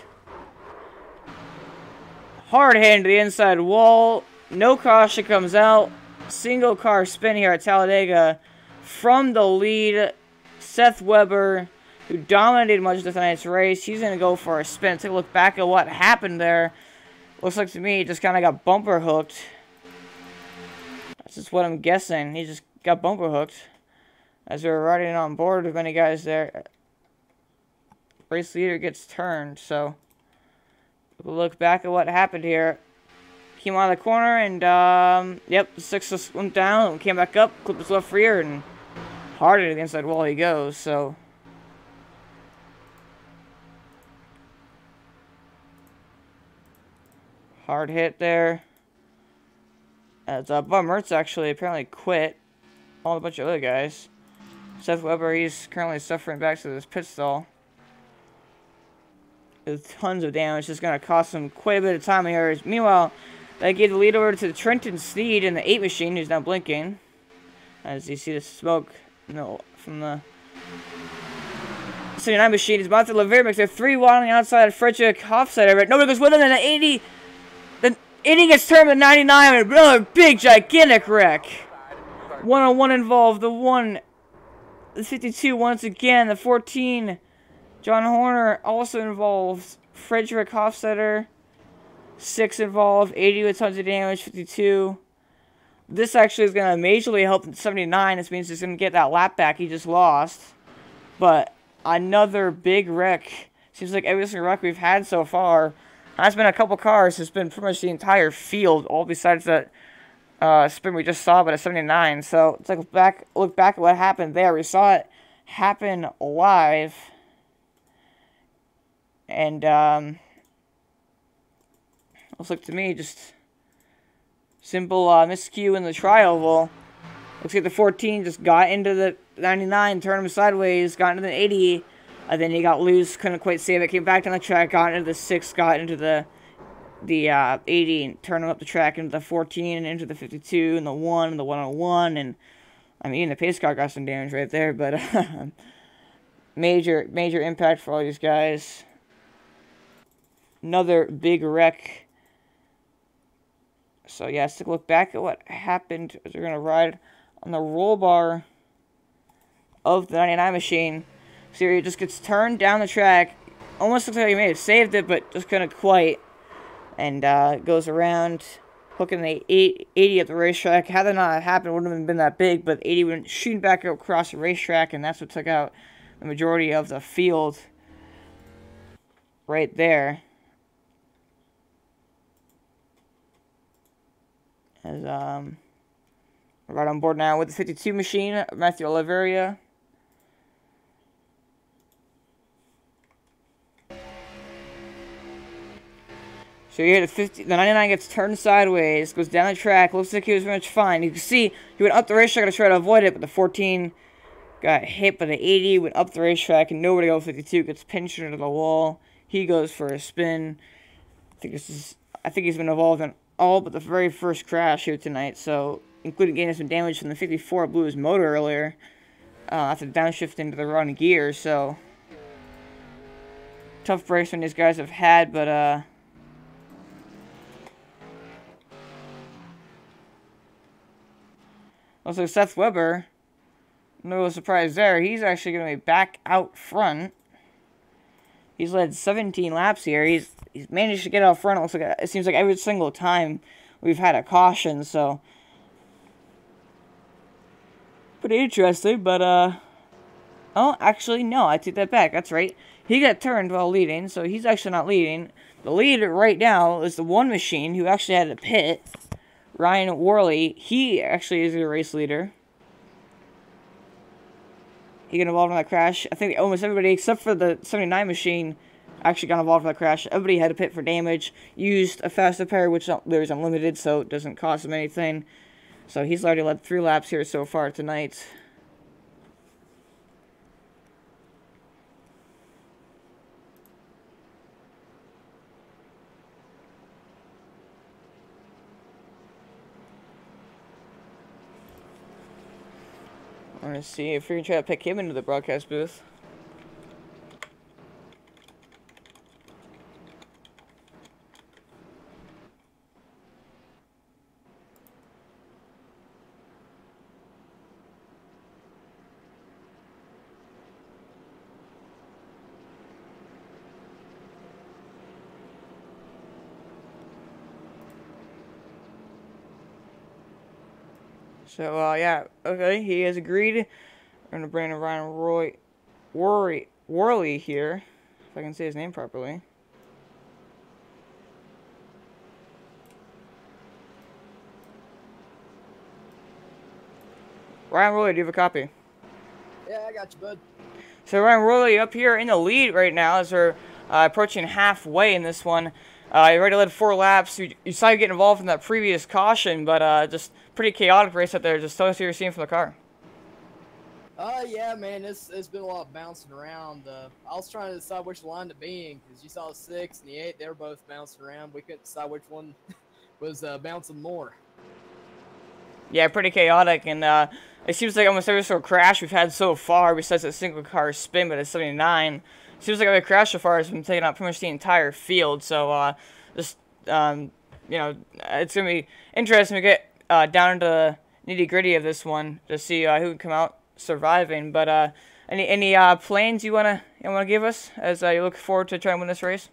Hard hit into the inside wall. No caution comes out. Single car spin here at Talladega. From the lead, Seth Weber, who dominated much of tonight's race. He's going to go for a spin. Take a look back at what happened there. Looks like to me he just kind of got bumper hooked. That's just what I'm guessing. He just got bumper hooked. As we were riding on board with many guys there. Race leader gets turned, so we'll look back at what happened here. Came out of the corner, and, yep, the 6 just went down, and came back up, clipped his left rear, and hard into the inside wall he goes, so. Hard hit there. As Bud Mertz actually apparently quit. All a bunch of other guys. Seth Weber, he's currently suffering back to this pit stall. With tons of damage. It's going to cost him quite a bit of time here. Meanwhile, they gave the lead over to the Trenton Sneed in the 8 machine, who's now blinking. As you see the smoke from the 79 machine. He's about to Levere, makes a 3 wide on the outside of Frederick Hofstetter. Nobody goes with him, and the 80. The 80 gets turned with 99, and another big, gigantic wreck. 1-on-1 involved. The 52 once again. The 14. John Horner also involved. Frederick Hofstetter, 6 involved. 80 with tons of damage. 52. This actually is going to majorly help the 79. This means he's going to get that lap back he just lost. But another big wreck. Seems like every single wreck we've had so far has been a couple cars. It's been pretty much the entire field, all besides that spin we just saw, but a 79. So let's look back at what happened there. We saw it happen live. And, looks like to me just simple miscue in the tri-oval. Looks like the 14 just got into the 99, turned him sideways, got into the 80, and then he got loose, couldn't quite save it, came back down the track, got into the 6, got into the 80, and turned him up the track into the 14, and into the 52, and the 1, and the 101, and, I mean, even the pace car got some damage right there, but, major impact for all these guys. Another big wreck. So, yeah, let's take a look back at what happened as we're going to ride on the roll bar of the 99 machine. So, he just gets turned down the track. Almost looks like he may have saved it, but just couldn't quite. And goes around, hooking the 80 at the racetrack. Had that not happened, it wouldn't have been that big, but 80 went shooting back across the racetrack, and that's what took out the majority of the field right there. As right on board now with the 52 machine, Matthew Oliveria. So here the 99 gets turned sideways, goes down the track, looks like he was pretty much fine. You can see he went up the racetrack to try to avoid it, but the 14 got hit by the 80, went up the racetrack, and nobody over 52 gets pinched into the wall. He goes for a spin. I think he's been involved in all but the very first crash here tonight, so including getting some damage from the 54, blew his motor earlier after downshift into the wrong gear. So tough breaks when these guys have had, but also Seth Weber, no surprise there. He's actually going to be back out front. He's led 17 laps here. He's managed to get out front. It seems like every single time we've had a caution. So pretty interesting. But oh, actually no, I take that back. That's right. He got turned while leading, so he's actually not leading. The leader right now is the 1 machine who actually had to pit. Ryan Worley. He actually is the race leader. He got involved in that crash. I think almost everybody except for the 79 machine actually got involved in that crash. Everybody had to pit for damage. Used a fast repair, which there's unlimited, so it doesn't cost him anything. So he's already led 3 laps here so far tonight. I want to see if we can try to pick him into the broadcast booth. So, yeah, okay, he has agreed. We're gonna bring in Ryan Worley here, if I can say his name properly. Ryan Worley, do you have a copy? Yeah, I got you, bud. So Ryan Worley up here in the lead right now as we're approaching halfway in this one. You already led 4 laps. You saw you get involved in that previous caution, but just pretty chaotic race out there. Just tell us what you're seeing from the car. Yeah, man, it's been a lot of bouncing around. I was trying to decide which line to be in because you saw the 6 and the 8. They were both bouncing around. We couldn't decide which one was bouncing more. Yeah, pretty chaotic, and it seems like almost every single crash we've had so far, besides a single car spin, but it's 79. Seems like every crash so far has been taking out pretty much the entire field. So just you know, it's gonna be interesting to get down into the nitty gritty of this one to see who can come out surviving. But any plans you wanna give us as you look forward to trying to win this race?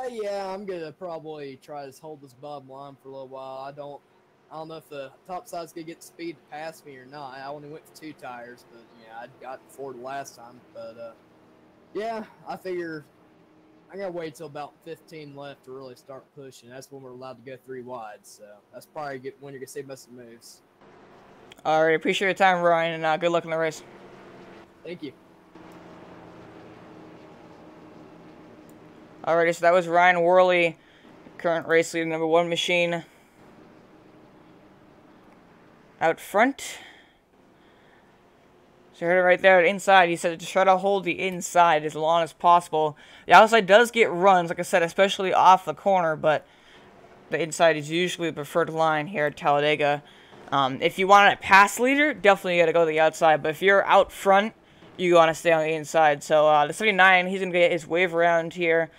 Yeah, I'm gonna probably try to hold this bottom line for a little while. I don't know if the top side's gonna get the speed to pass me or not. I only went for 2 tires, but yeah, I got 4 the last time. But yeah, I figure I gotta wait till about 15 left to really start pushing. That's when we're allowed to go 3 wide. So that's probably when you're gonna see most of the moves. All right, appreciate your time, Ryan, and good luck in the race. Thank you. Alrighty, so that was Ryan Worley, current race leader, number 1 machine. Out front. So you heard it right there, inside. He said just try to hold the inside as long as possible. The outside does get runs, like I said, especially off the corner, but the inside is usually the preferred line here at Talladega. If you want a pass leader, definitely got to go to the outside, but if you're out front, you want to stay on the inside. So the 79, he's going to get his wave around here.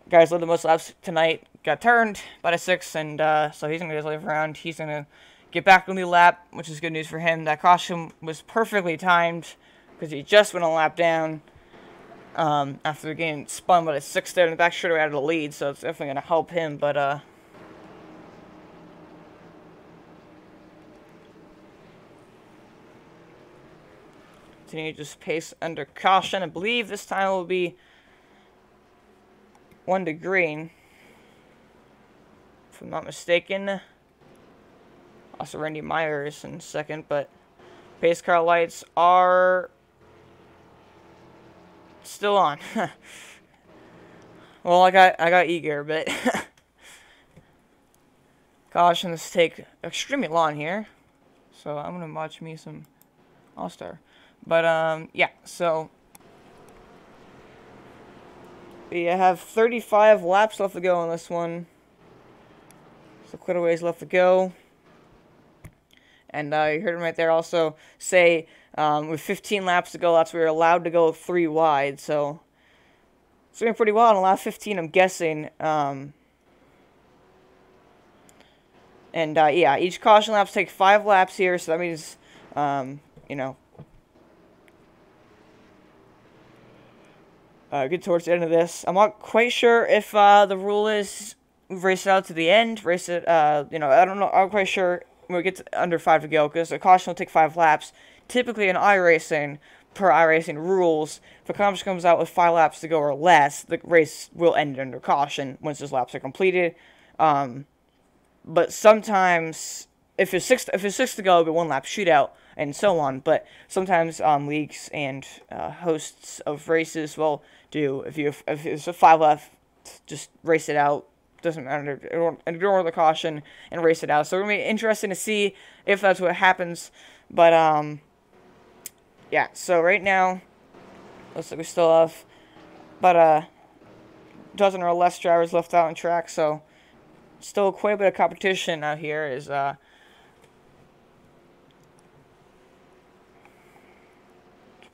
Guys led the most laps tonight, got turned by the 6, and so he's going to get his wave around. He's going to get back on the lap, which is good news for him. That caution was perfectly timed because he just went a lap down after getting spun by the 6 there in the back straightaway out of the lead, so it's definitely going to help him. But continue to just pace under caution. I believe this time will be 1 to green, if I'm not mistaken. Also, Randy Myers in second, but pace car lights are still on. Well, I got e-gear, but cautions take extremely long here, so I'm gonna watch me some All-Star. But yeah, so we have 35 laps left to go on this one, so quite a ways left to go. And you heard him right there also say with 15 laps to go, that's where we're allowed to go 3 wide. So it's doing pretty well on the last 15, I'm guessing. And yeah, each caution laps take 5 laps here, so that means, you know, get towards the end of this. I'm not quite sure if the rule is race it out to the end, race it, you know, I don't know, I'm quite sure when we get to under 5 to go, because a caution will take 5 laps. Typically in iRacing, per iRacing rules, if a caution comes out with 5 laps to go or less, the race will end under caution once those laps are completed. But sometimes, if it's 6 to go, it'll be 1 lap shootout. and so on. But sometimes leagues and hosts of races will do, if it's a 5 left, just race it out. Doesn't matter. Ignore the caution and race it out. So it's going to be interesting to see if that's what happens. But, yeah. So right now, looks like we still have about a dozen or less drivers left out on track. So still quite a bit of competition out here. Is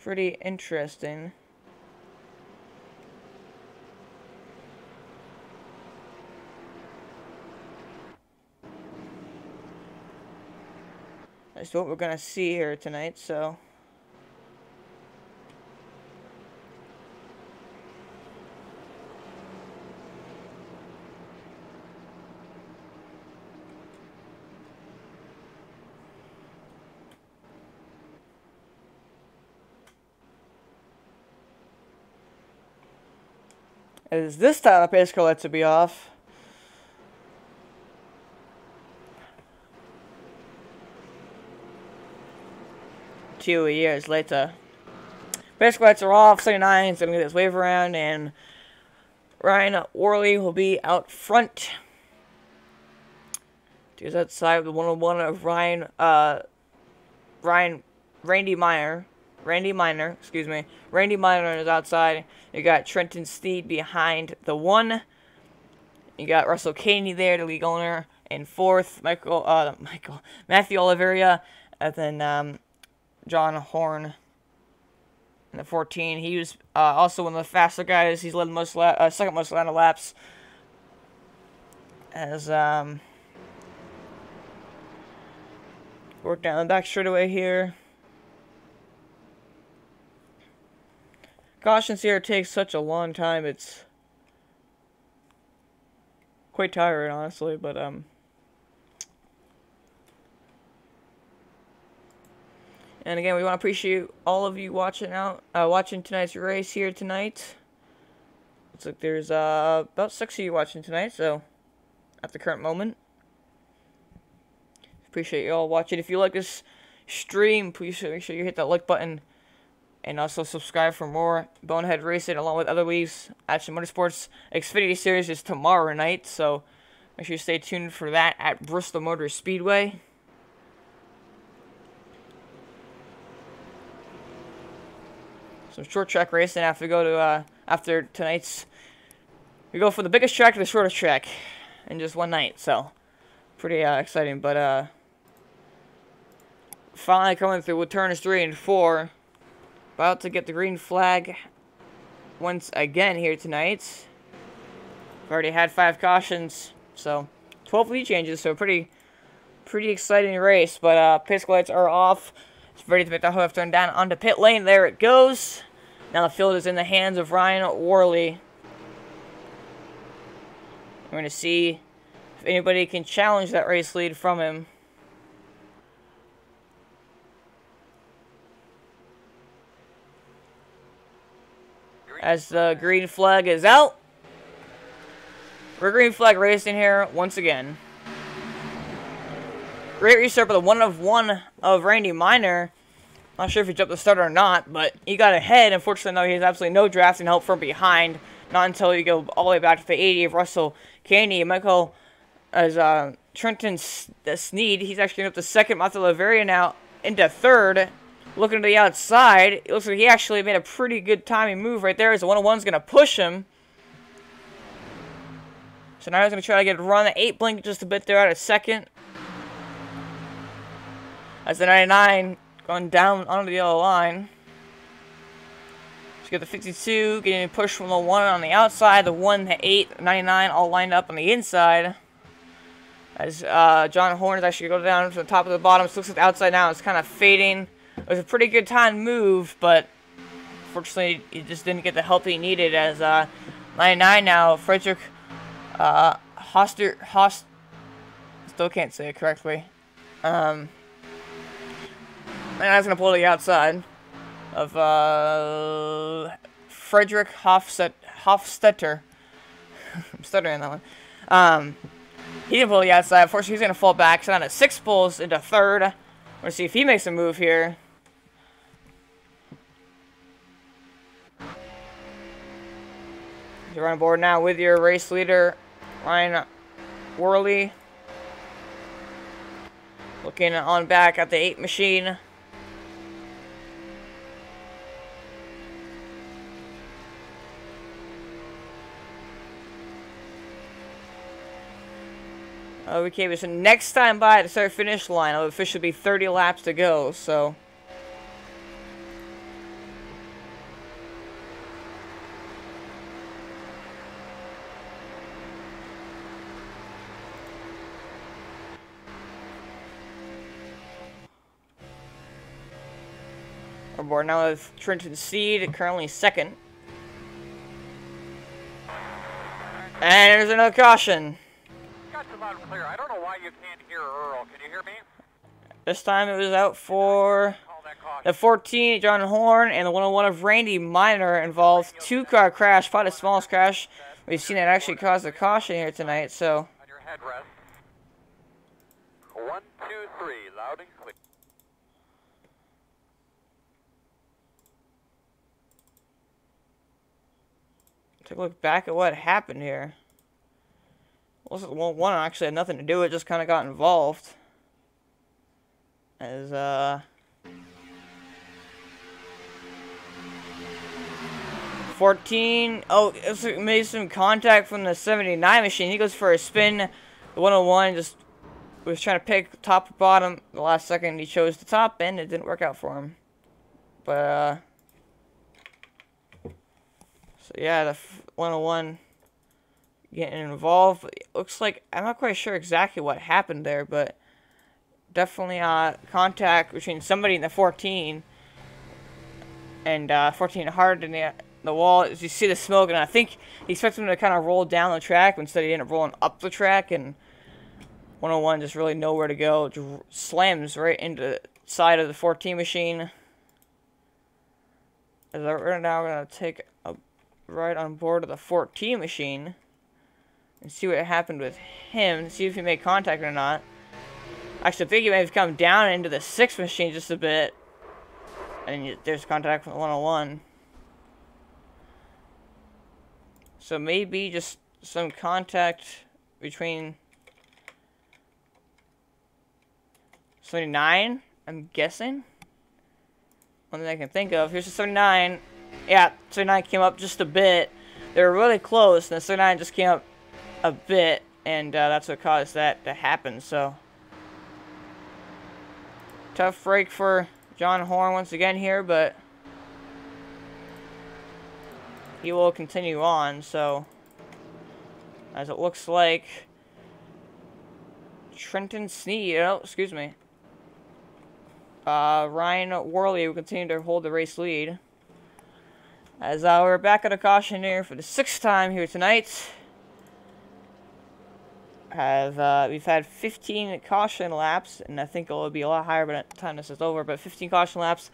pretty interesting. That's what we're going to see here tonight, so. As this time, the pace car lets it be off. Two years later. Pace lights are off. 79 is going to get his wave around, and Ryan Worley will be out front. He's outside with the 101 of Randy Minor, excuse me. Randy Minor is outside. You got Trenton Steed behind the 1. You got Russell Caney there, the league owner, in 4th. Matthew Oliveira, and then John Horn in the 14. He was also one of the faster guys. He's led the most second most amount of laps. As work down the back straightaway here. Cautions here take such a long time. It's quite tiring, honestly, but and again, we want to appreciate all of you watching tonight's race here tonight. Looks like there's about 6 of you watching tonight, so at the current moment. Appreciate you all watching. If you like this stream, please make sure you hit that like button. And also subscribe for more Bonehead Racing along with other leagues. Action Motorsports Xfinity Series is tomorrow night, so make sure you stay tuned for that at Bristol Motor Speedway. Some short track racing after we go to after tonight's. We go from the biggest track to the shortest track in just one night, so pretty exciting. But finally coming through with turns 3 and 4. About to get the green flag once again here tonight. We've already had 5 cautions, so 12 lead changes, so pretty exciting race. But pace lights are off. It's ready to make the left turn down onto pit lane. There it goes. Now the field is in the hands of Ryan Worley. We're going to see if anybody can challenge that race lead from him. As the green flag is out. We're green flag racing here once again. Great restart, but the 1 of 1 of Randy Minor. Not sure if he jumped the starter or not, but he got ahead. Unfortunately, no, he has absolutely no drafting help from behind. Not until you go all the way back to the 80 of Russell Caney. Michael, as Trenton Sneed, he's actually up to 2nd. Matthew Oliveira now into 3rd. Looking to the outside, it looks like he actually made a pretty good timing move right there as the 101's going to push him. So now he's going to try to get a run. The 8 blinked just a bit there out of 2nd. As the 99 going down onto the yellow line. Let's get the 52, getting a push from the 1 on the outside. The 1, the 8, the 99 all lined up on the inside. As John Horn is actually going to go down to the top of the bottom. So looks like the outside now is kind of fading. It was a pretty good time move, but unfortunately he just didn't get the help he needed. As 99 now, Frederick Host, still can't say it correctly. 99's gonna pull to the outside of Frederick Hofstetter. I'm stuttering that one. He didn't pull the outside. Unfortunately, he's gonna fall back. So down to 6 pulls into 3rd. Let's see if he makes a move here. You're on board now with your race leader, Ryan Worley. Looking on back at the 8 machine. Okay, so next time by the start finish line, it'll officially be 30 laps to go, so. We're aboard now with Trenton Seed, currently second. And there's another caution. Got you loud and clear. I don't know why you can't hear Earl. Can you hear me? This time it was out for Call that caution. the 14, John Horn, and the 101 of Randy Minor involved 2-car crash, probably the smallest crash we've seen that actually caused a caution here tonight, so. On your headrest. 1, 2, 3. Loud and clear. Take a look back at what happened here. Well, one actually had nothing to do with it, just kind of got involved. As, 14, oh, it made some contact from the 79 machine. He goes for a spin. The 101 just was trying to pick top or bottom. The last second he chose the top end. It didn't work out for him. But, so yeah, the 101 getting involved. But it looks like, I'm not quite sure exactly what happened there, but definitely contact between somebody in the 14 and 14 hard in the wall. As you see the smoke, and I think he expected him to kind of roll down the track, but instead he ended up rolling up the track, and 101 just really nowhere to go. Just slams right into the side of the 14 machine. As we're now going to take a ride on board of the 14 machine and see what happened with him, see if he made contact or not. Actually, I think he may have come down into the 6 machine just a bit, and there's contact from the 101. So maybe just some contact between 79, I'm guessing. One thing I can think of. Here's the 79. Yeah, 79 came up just a bit. They were really close, and the 79 just came up a bit, and that's what caused that to happen. So tough break for John Horn once again here, but he will continue on. So as it looks like Trenton Sneed, oh, excuse me, Ryan Worley will continue to hold the race lead. As we're back at a caution here for the 6th time here tonight. We've had 15 caution laps, and I think it'll be a lot higher by the time this is over, but 15 caution laps,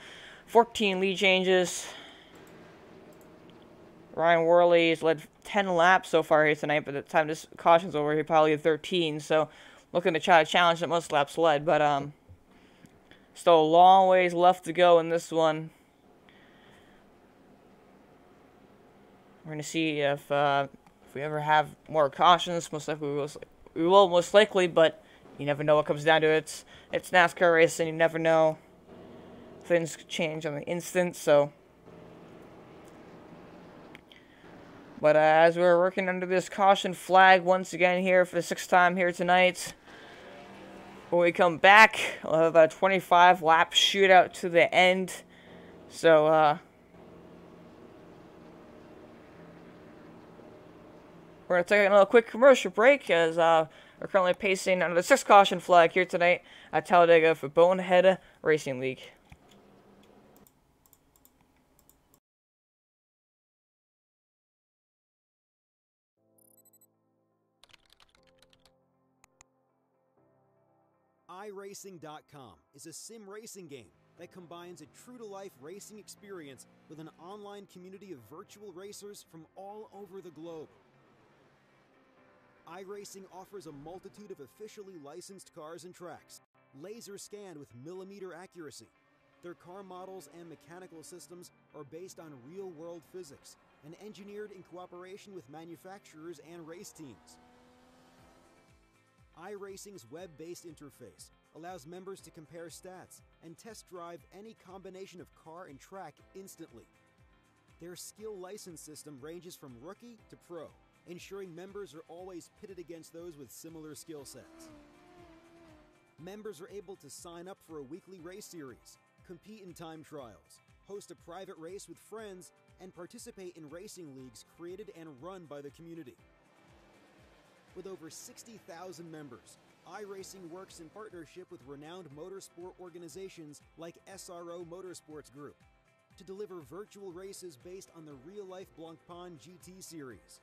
14 lead changes. Ryan Worley has led 10 laps so far here tonight, but by the time this caution's over, he'll probably have 13, so looking to try to challenge that most laps led, but still a long ways left to go in this one. We're going to see if we ever have more cautions. Most likely we will most likely, but you never know what comes down to it. It's NASCAR racing, you never know. Things could change on the instant, so. But as we're working under this caution flag once again here for the 6th time here tonight, when we come back, we'll have about a 25 lap shootout to the end. So, we're going to take another quick commercial break as we're currently pacing under the 6th caution flag here tonight at Talladega for Bonehead Racing League. iRacing.com is a sim racing game that combines a true-to-life racing experience with an online community of virtual racers from all over the globe. iRacing offers a multitude of officially licensed cars and tracks, laser scanned with millimeter accuracy. Their car models and mechanical systems are based on real-world physics and engineered in cooperation with manufacturers and race teams. iRacing's web-based interface allows members to compare stats and test drive any combination of car and track instantly. Their skill license system ranges from rookie to pro, ensuring members are always pitted against those with similar skill sets. Members are able to sign up for a weekly race series, compete in time trials, host a private race with friends, and participate in racing leagues created and run by the community. With over 60,000 members, iRacing works in partnership with renowned motorsport organizations like SRO Motorsports Group to deliver virtual races based on the real-life Blancpain GT series.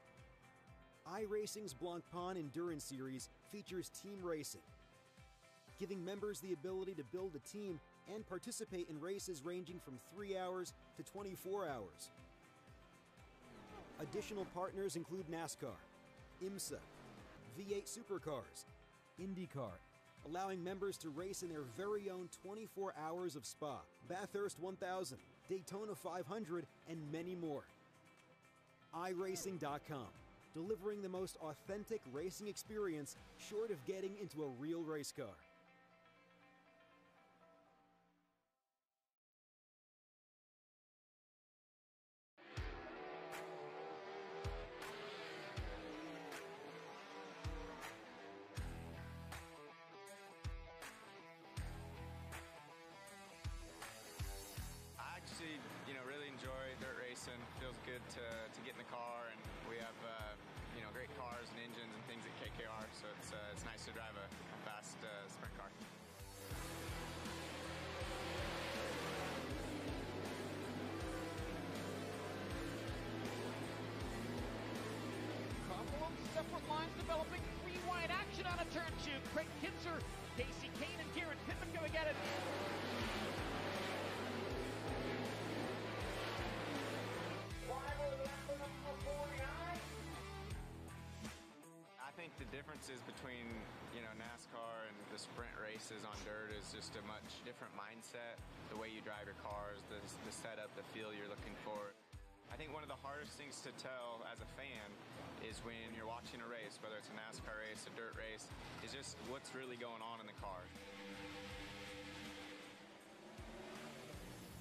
iRacing's Blancpain Endurance Series features team racing, giving members the ability to build a team and participate in races ranging from 3 hours to 24 hours. Additional partners include NASCAR, IMSA, V8 Supercars, IndyCar, allowing members to race in their very own 24 hours of Spa, Bathurst 1000, Daytona 500, and many more. iRacing.com, delivering the most authentic racing experience short of getting into a real race car. I actually, really enjoy dirt racing. Feels good to get in the car, and we have, great cars and engines and things at KKR, so it's nice to drive a fast sprint car. Couple of separate lines developing. Three wide action on a turn two. Craig Kitzer, Casey Kane, and Kieran Pittman going at it. I think the differences between, NASCAR and the sprint races on dirt is just a much different mindset. The way you drive your cars, the setup, the feel you're looking for. I think one of the hardest things to tell as a fan is when you're watching a race, whether it's a NASCAR race, a dirt race, is just what's really going on in the car.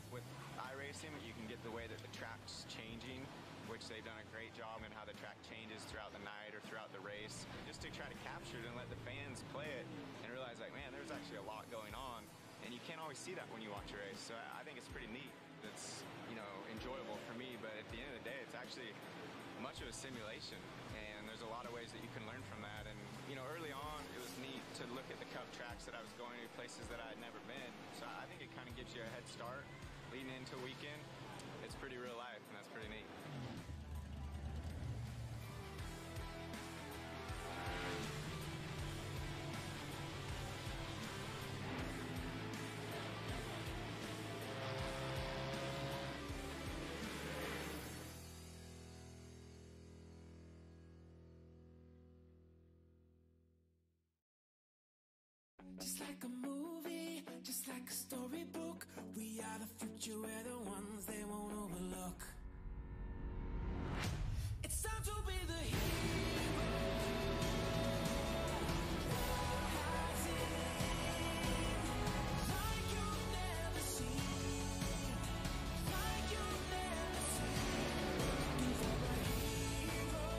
With iRacing, you can get the way that the track's changing, which they've done a great job in how the track changes throughout the night or throughout the race, just to try to capture it and let the fans play it and realize, like, man, there's actually a lot going on, and you can't always see that when you watch a race. So I think it's pretty neat. It's, enjoyable for me, but at the end of the day, it's actually much of a simulation, and there's a lot of ways that you can learn from that. And, early on, it was neat to look at the Cup tracks that I was going to, places that I had never been. So I think it kind of gives you a head start leading into a weekend. It's pretty real life, and that's pretty neat. Just like a movie, just like a storybook, we are the future, we're the ones they won't overlook. It's time to be the hero. Like you've never seen, like you've never seen. Looking for a hero.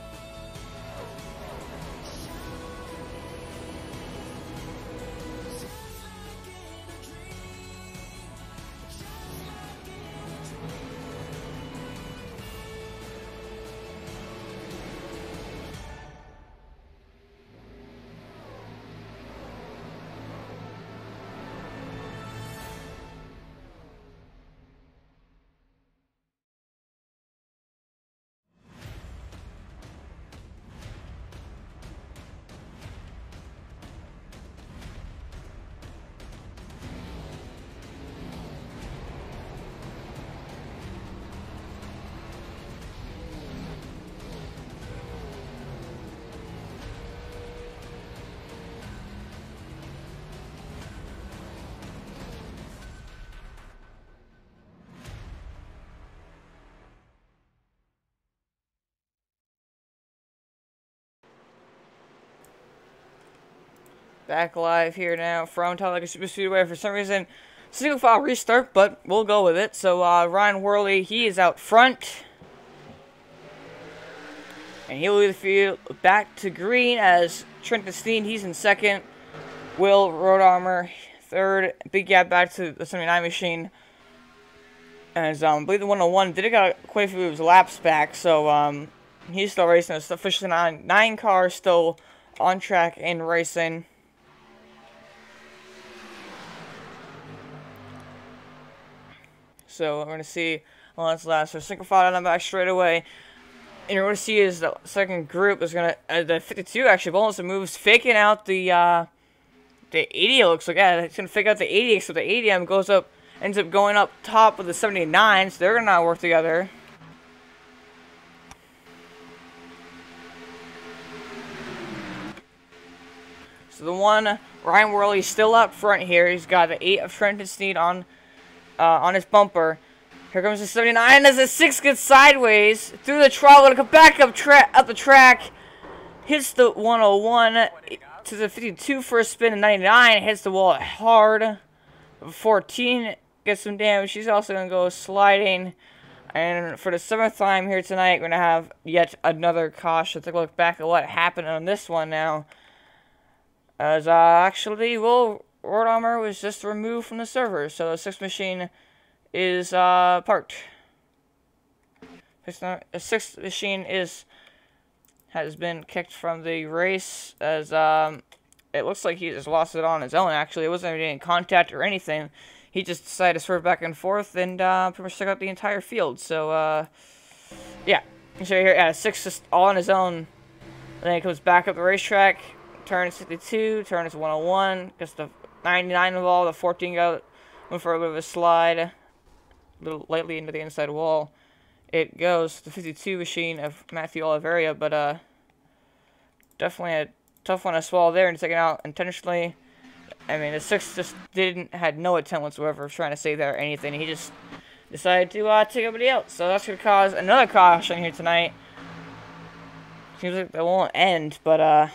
Just like in a dream, just like in a dream. Back live here now from Talladega Super Speedway. For some reason, single file restart, but we'll go with it. So Ryan Worley, he is out front. And he'll lead the field back to green as Trenton Steen, he's in second. Will Road Armor, third. Big gap back to the 79 machine. As I believe the 101 did got quite a few of his laps back, so he's still racing. It's officially 9 cars still on track and racing. So we're going to see Lance last. So single file on the back straight away. And you're going to see is the second group is going to, the 52 actually, almost moves, faking out the 80, it looks like. Yeah, it's going to fake out the 80, so the 80M goes up, ends up going up top with the 79, so they're going to not work together. So the one, Ryan Worley, still up front here. He's got the 8 of Trenton Sneed on his bumper. Here comes the 79 as the 6 gets sideways through the trough. Gonna come back up the track. Hits the 101 to the 52 for a spin. And 99 hits the wall hard. 14 gets some damage. She's also gonna go sliding. And for the 7th time here tonight, we're gonna have yet another caution. Take a look back at what happened on this one now. As actually, Road Armor was just removed from the server, so the 6th machine is parked. The 6th machine has been kicked from the race, as it looks like he just lost it on his own. Actually, it wasn't even in contact or anything. He just decided to swerve back and forth and pretty much took out the entire field. So yeah, you show here, yeah, 6 just all on his own. And then he comes back up the racetrack. Turns 52, turns 101, gets the 99 involved, the 14 went for a bit of a slide, a little lightly into the inside wall. It goes, the 52 machine of Matthew Oliveira, but definitely a tough one to swallow there and taken out intentionally. I mean, the 6 just had no attempt whatsoever of trying to save that or anything. He just decided to take everybody out, so that's going to cause another caution here tonight. Seems like that won't end, but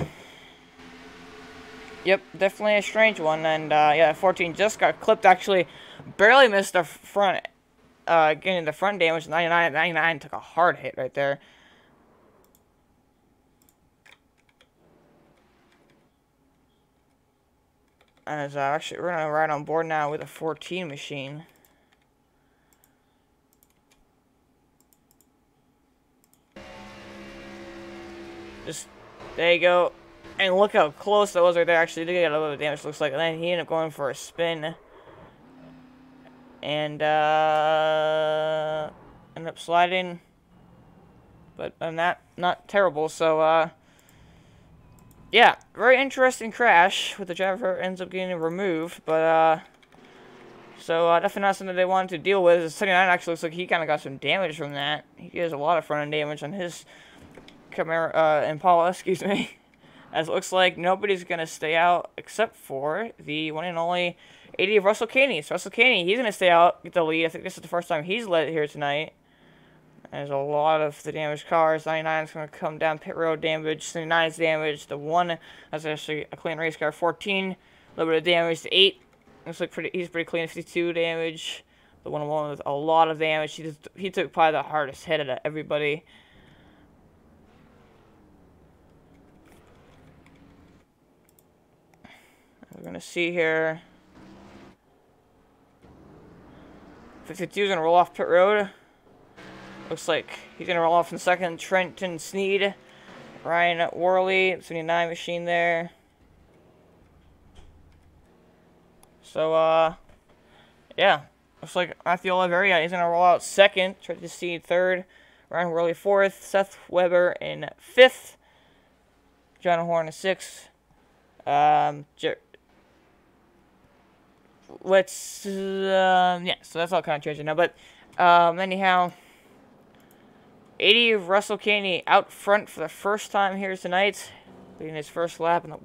yep, definitely a strange one, and yeah, 14 just got clipped, actually, barely missed the front, getting the front damage. 99 took a hard hit right there. As actually, we're gonna ride on board now with a 14 machine. Just, there you go. And look how close that was right there. Actually, did get a little bit of damage, looks like. And then he ended up going for a spin. And, ended up sliding. But not terrible. So, yeah, very interesting crash with the driver ends up getting removed. But, so, definitely not something they wanted to deal with. The 79 actually looks like he kind of got some damage from that. He has a lot of front end damage on his Camaro, Impala, excuse me. As it looks like nobody's going to stay out except for the one and only 80 of Russell Caney. So Russell Caney, he's going to stay out, get the lead. I think this is the first time he's led here tonight. There's a lot of the damaged cars. 99 is going to come down pit road damage. 79 is damaged. The 1, that's actually a clean race car. 14, a little bit of damage. The 8, looks like he's pretty clean. 52 damage. The 101 with a lot of damage. He took probably the hardest hit out of everybody. We're going to see here. 52 is going to roll off pit road. Looks like he's going to roll off in second. Trenton Sneed. Ryan Worley. 79 machine there. So, yeah. Looks like Matthew Oliveira, he's going to roll out second. Trenton Sneed third. Ryan Worley fourth. Seth Weber in fifth. John Horn in sixth. Yeah, so that's all kind of changing now, but anyhow, 80 of Russell Caney out front for the first time here tonight, leading his first lap in the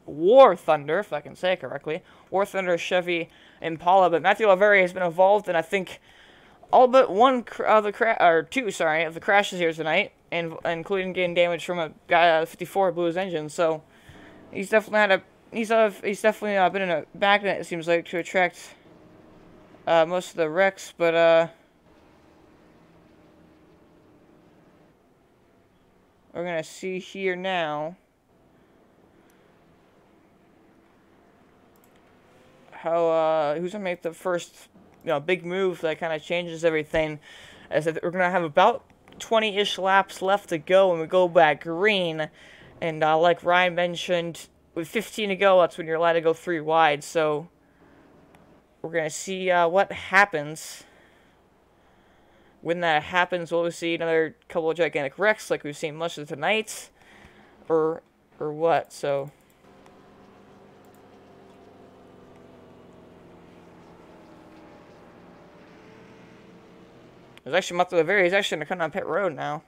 War Thunder, if I can say it correctly, War Thunder Chevy Impala. But Matthew Oliveira has been involved in, I think, all but one of the of the crashes here tonight, and including getting damage from a guy 54 blew his engine. So he's definitely had a he's definitely been in a back net, it seems like, to attract most of the wrecks, but we're gonna see here now how who's gonna make the first big move that kind of changes everything. As if we're gonna have about 20-ish laps left to go when we go back green, and like Ryan mentioned, with 15 to go, that's when you're allowed to go 3 wide. So we're gonna see what happens. When that happens, we'll see another couple of gigantic wrecks like we've seen much of tonight, or what. So there's actually Monteverde. He's actually gonna come on pit road now.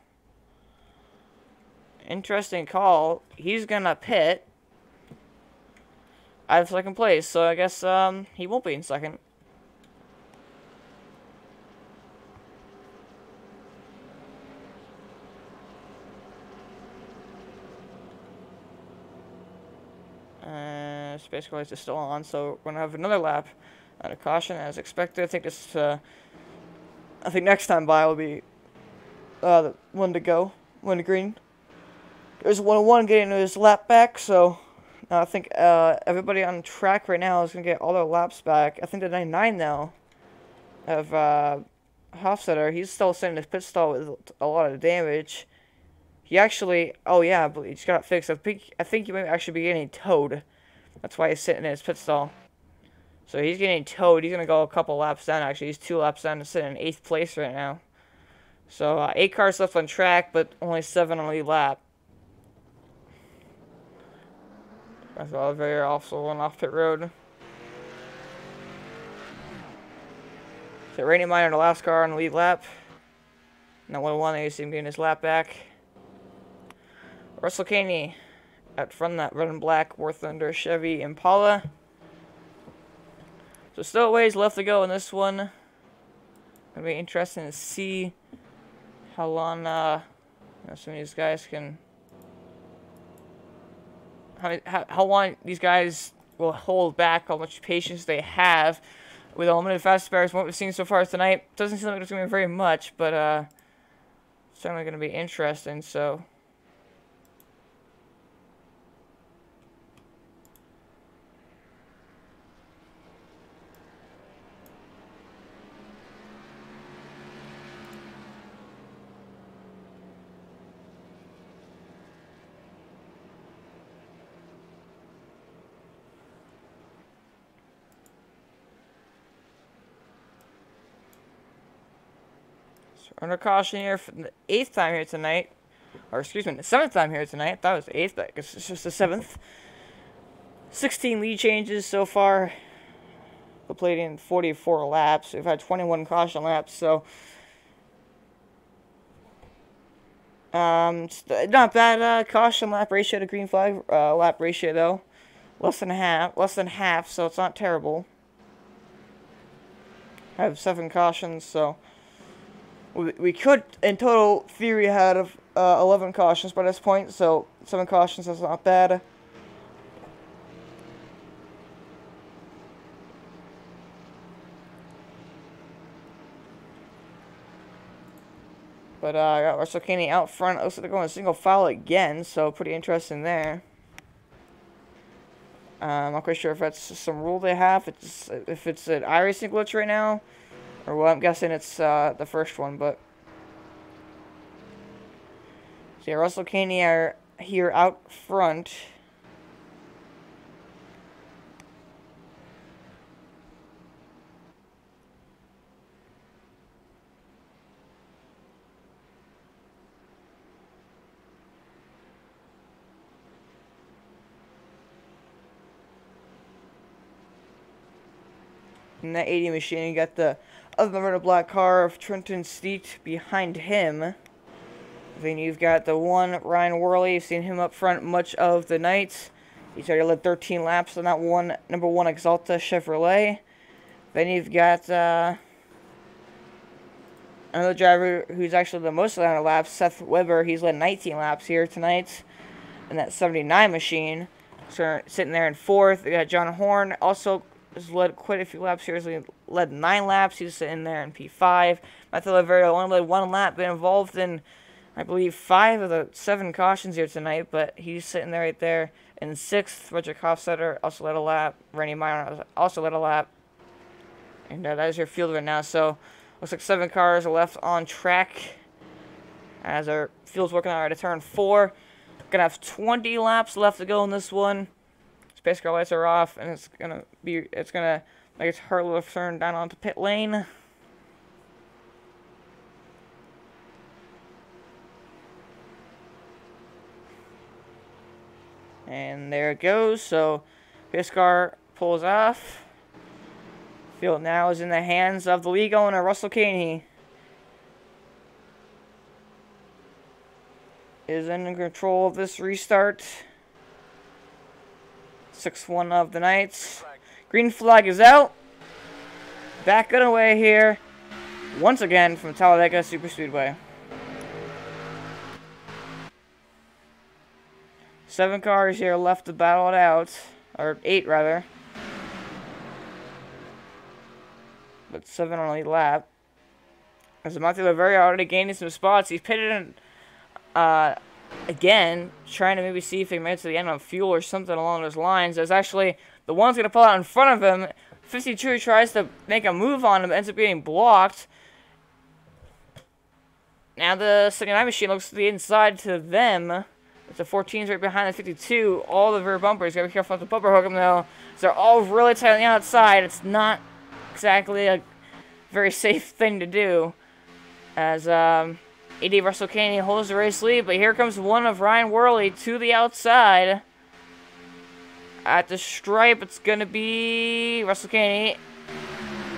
Interesting call. He's gonna pit. I have second place, so I guess he won't be in second. Space car lights is still on, so we're gonna have another lap out of caution as expected. I think this I think next time by will be the one to go, one to green. There's 101 getting his lap back, so I think everybody on track right now is gonna get all their laps back. I think the 99 now of Hofstetter, he's still sitting in his pit stall with a lot of damage. He actually, oh yeah, but he's got it fixed. I think he might actually be getting towed. That's why he's sitting in his pit stall. So he's getting towed. He's going to go a couple laps down, actually. He's 2 laps down to sit in 8th place right now. So 8 cars left on track, but only 7 on the lead lap. That's all very also on off pit road. So Rainy Miner, the last car on the lead lap. Now 101, you see him getting his lap back. Russell Caney out front of that red and black War Thunder Chevy Impala. So still a ways left to go in this one. Gonna be interesting to see how long some of these guys can how long these guys will hold back, how much patience they have with the limited fast spares. What we've seen so far tonight doesn't seem like it's gonna be very much, but certainly gonna be interesting. So under caution here for the 8th time here tonight. Or, excuse me, the 7th time here tonight. I thought it was the 8th, but I guess it's just the 7th. 16 lead changes so far. Completing 44 laps. We've had 21 caution laps, so not bad caution lap ratio to green flag lap ratio, though. Less than half, so it's not terrible. I have 7 cautions, so we could, in total theory, have 11 cautions by this point, so 7 cautions is not bad. But I got Russell Caney out front. Looks like they're going single file again, so pretty interesting there. I'm not quite sure if that's some rule they have, if it's an iRacing glitch right now, or what. I'm guessing it's the first one, but so yeah, Russell Caney are here out front. In that 80 machine, you got the other red and black car of Trenton Steet behind him. Then you've got the one Ryan Worley. You've seen him up front much of the night. He's already led 13 laps on that one, number 1 Exalta Chevrolet. Then you've got another driver who's actually the most amount of laps, Seth Weber. He's led 19 laps here tonight in that 79 machine. sitting there in 4th. We got John Horn, also has led quite a few laps here. He led 9 laps. He's sitting there in P5. Matthew Oliveira only led 1 lap, been involved in, I believe, 5 of the 7 cautions here tonight, but he's sitting there right there in 6th. Roger Hofstetter also led a lap. Randy Meyer also led a lap. And that is your field right now. So, looks like 7 cars are left on track as our field's working on to turn 4. Gonna have 20 laps left to go in this one. Space car lights are off, and it's gonna make its hard left turn down onto pit lane. And there it goes. So, pace car pulls off. Field now is in the hands of the league owner, Russell Caney. Is in control of this restart. 6-1 of the Knights. Green flag is out. Back and away here. Once again from Talladega Super Speedway. 7 cars here left to battle it out. Or 8 rather. But 7 on the lap. As Matthew Oliveira already gaining some spots. He's pitted in again, trying to maybe see if he can make it to the end on fuel or something along those lines. There's actually the one's going to pull out in front of him. 52 tries to make a move on him, ends up getting blocked. Now the 79 machine looks to the inside to them. The 14's right behind the 52. All the rear bumpers. Gotta be careful not to bumper hook them though. So they're all really tight on the outside. It's not exactly a very safe thing to do. As AD Russell Caney holds the race lead, but here comes one of Ryan Worley to the outside. At the stripe, it's going to be Russell Caney.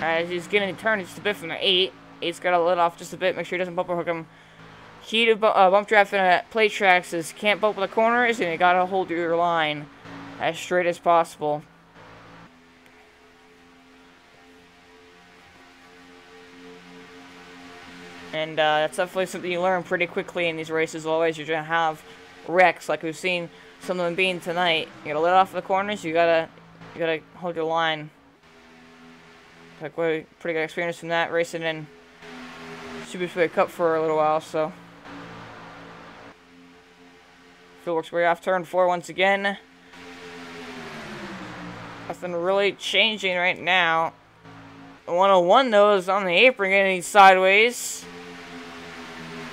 As he's getting turned just a bit from the 8. 8's got to let off just a bit, make sure he doesn't bumper hook him. Key to bump draft in a plate tracks is can't bump the corners, and you got to hold your line as straight as possible. And that's definitely something you learn pretty quickly in these races. Always, you're gonna have wrecks like we've seen some of them being tonight. You gotta let off the corners. You gotta hold your line. Like pretty good experience from that racing in Super Speedway Cup for a little while. So, field works way off turn 4 once again. Nothing really changing right now. 101 though is on the apron getting sideways.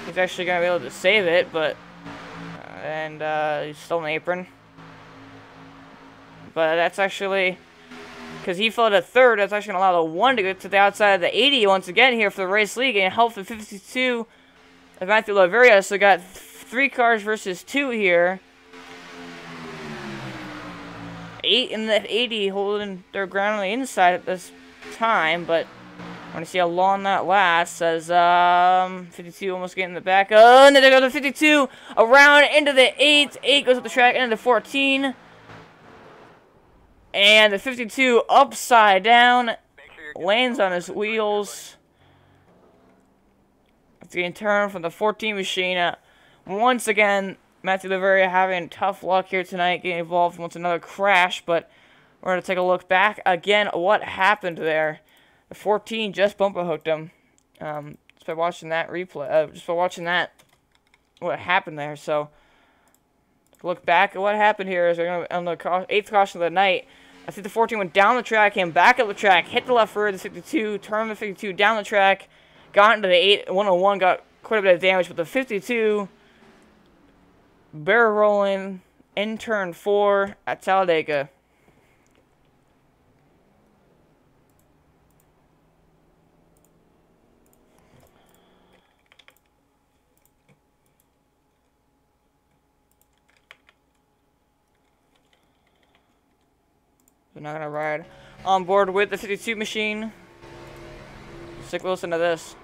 He's actually going to be able to save it, but... he's still in the apron. But that's actually... Because he fell to 3rd, that's actually going to allow the 1 to get to the outside of the 80 once again here for the race league. And help the 52 of Matthew Oliveira. So got 3 cars versus 2 here. 8 in the 80 holding their ground on the inside at this time, but... I want to see how long that lasts, as 52 almost getting in the back. Oh, and then they go to 52, around into the 8. 8 goes up the track, into the 14. And the 52 upside down, lands on his wheels. It's getting turned from the 14 machine. Once again, Matthew Oliveira having tough luck here tonight, getting involved once another crash, but we're going to take a look back again what happened there. The 14 just bumper hooked him. Just by watching that replay, just by watching that, what happened there. So, look back at what happened here. Is we're gonna on the 8th caution of the night. I think the 14 went down the track, came back up the track, hit the left rear of the 52, turned the 52 down the track, got into the 101, got quite a bit of damage, but the 52 barrel rolling in turn 4 at Talladega. We're not gonna ride on board with the 52 machine. Let's take a listen to this.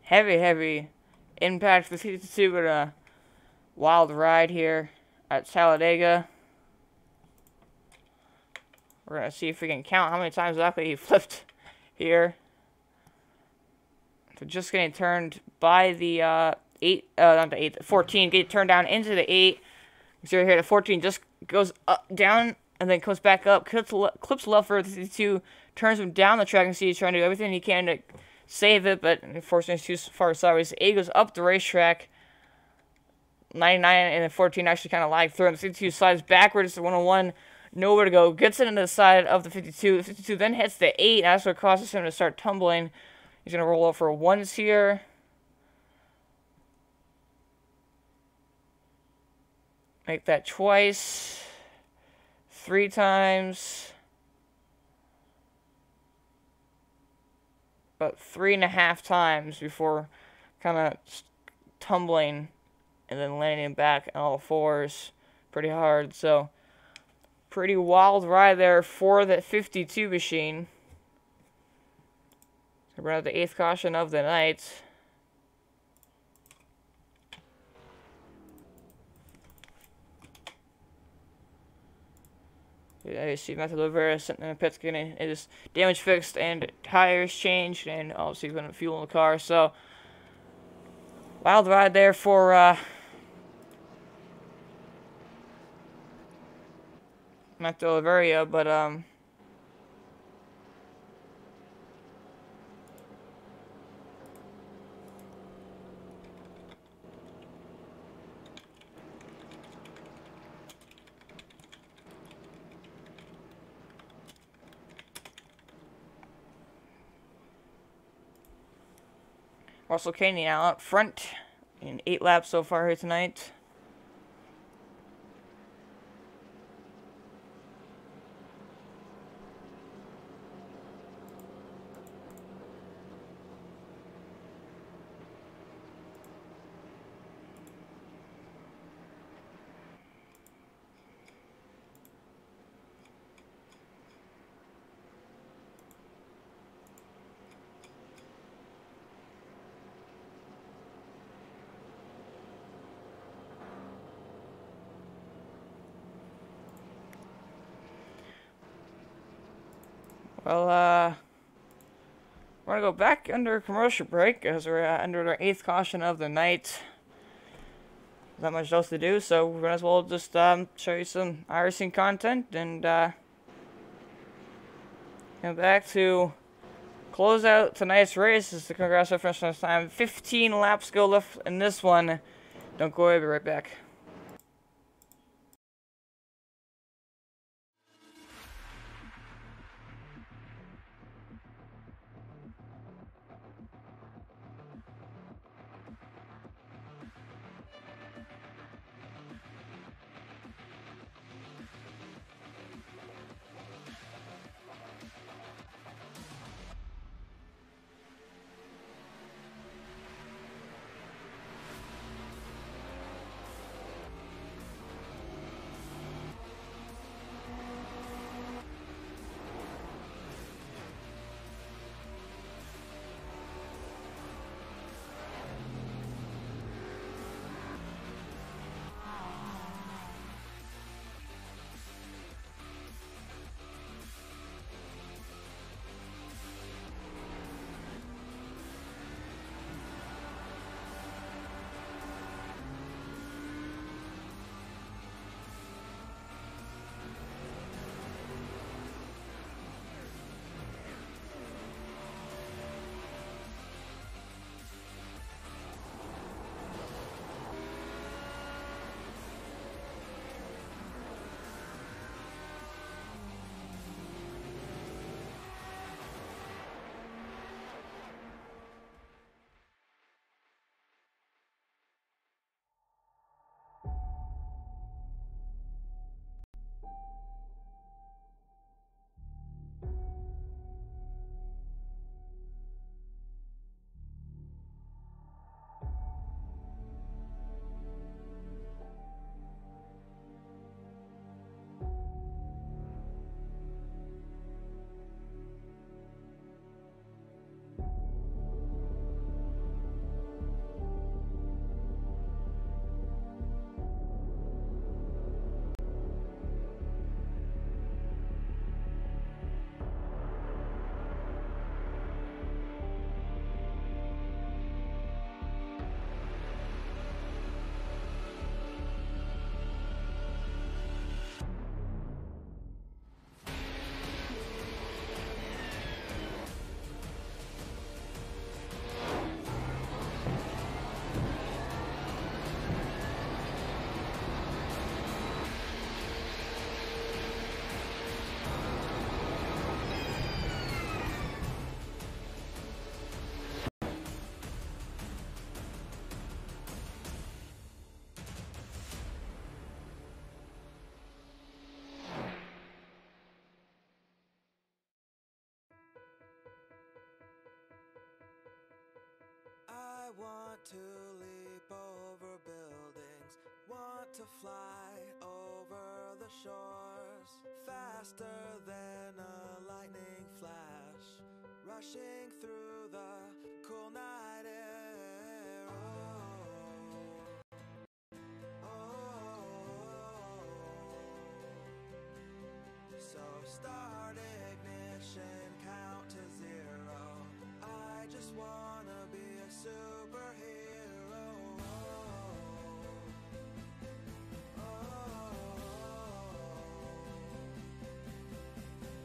Heavy impact for the 52 with a wild ride here at Talladega. We're going to see if we can count how many times exactly he flipped here. So just getting turned by the not the 8, 14, get turned down into the 8. So here the 14 just goes up, down, and then comes back up, clips left for the 52, turns him down the track, and see he's trying to do everything he can to save it, but unfortunately it's too far sideways. The 8 goes up the racetrack. 99 and the 14 actually kind of lagged through, and the 52 slides backwards to 101. Nowhere to go. Gets it into the side of the 52. The 52 then hits the 8, and that's what causes him to start tumbling. He's going to roll up for ones here. Make that twice. 3 times. About 3.5 times before kind of tumbling and then landing back on all fours pretty hard. So, pretty wild ride there for the 52 machine. So we're at the 8th caution of the night. Yeah, you see Matthew Oliveira sitting in the pits getting his damage fixed and tires changed, and obviously putting fuel in the car. So, wild ride there for Matthew Oliveira, but Russell Caney now out front in 8 laps so far here tonight. Well, we're going to go back under commercial break as we're under our 8th caution of the night. Not much else to do, so we might as well just show you some iRacing content and come back to close out tonight's race. This is the congrats for finish time. 15 laps go left in this one. Don't go away, I'll be right back. want to leap over buildings, want to fly over the shores, faster than a lightning flash, rushing through the cool night air. So start ignition, count to 0. I just wanna be a superhero.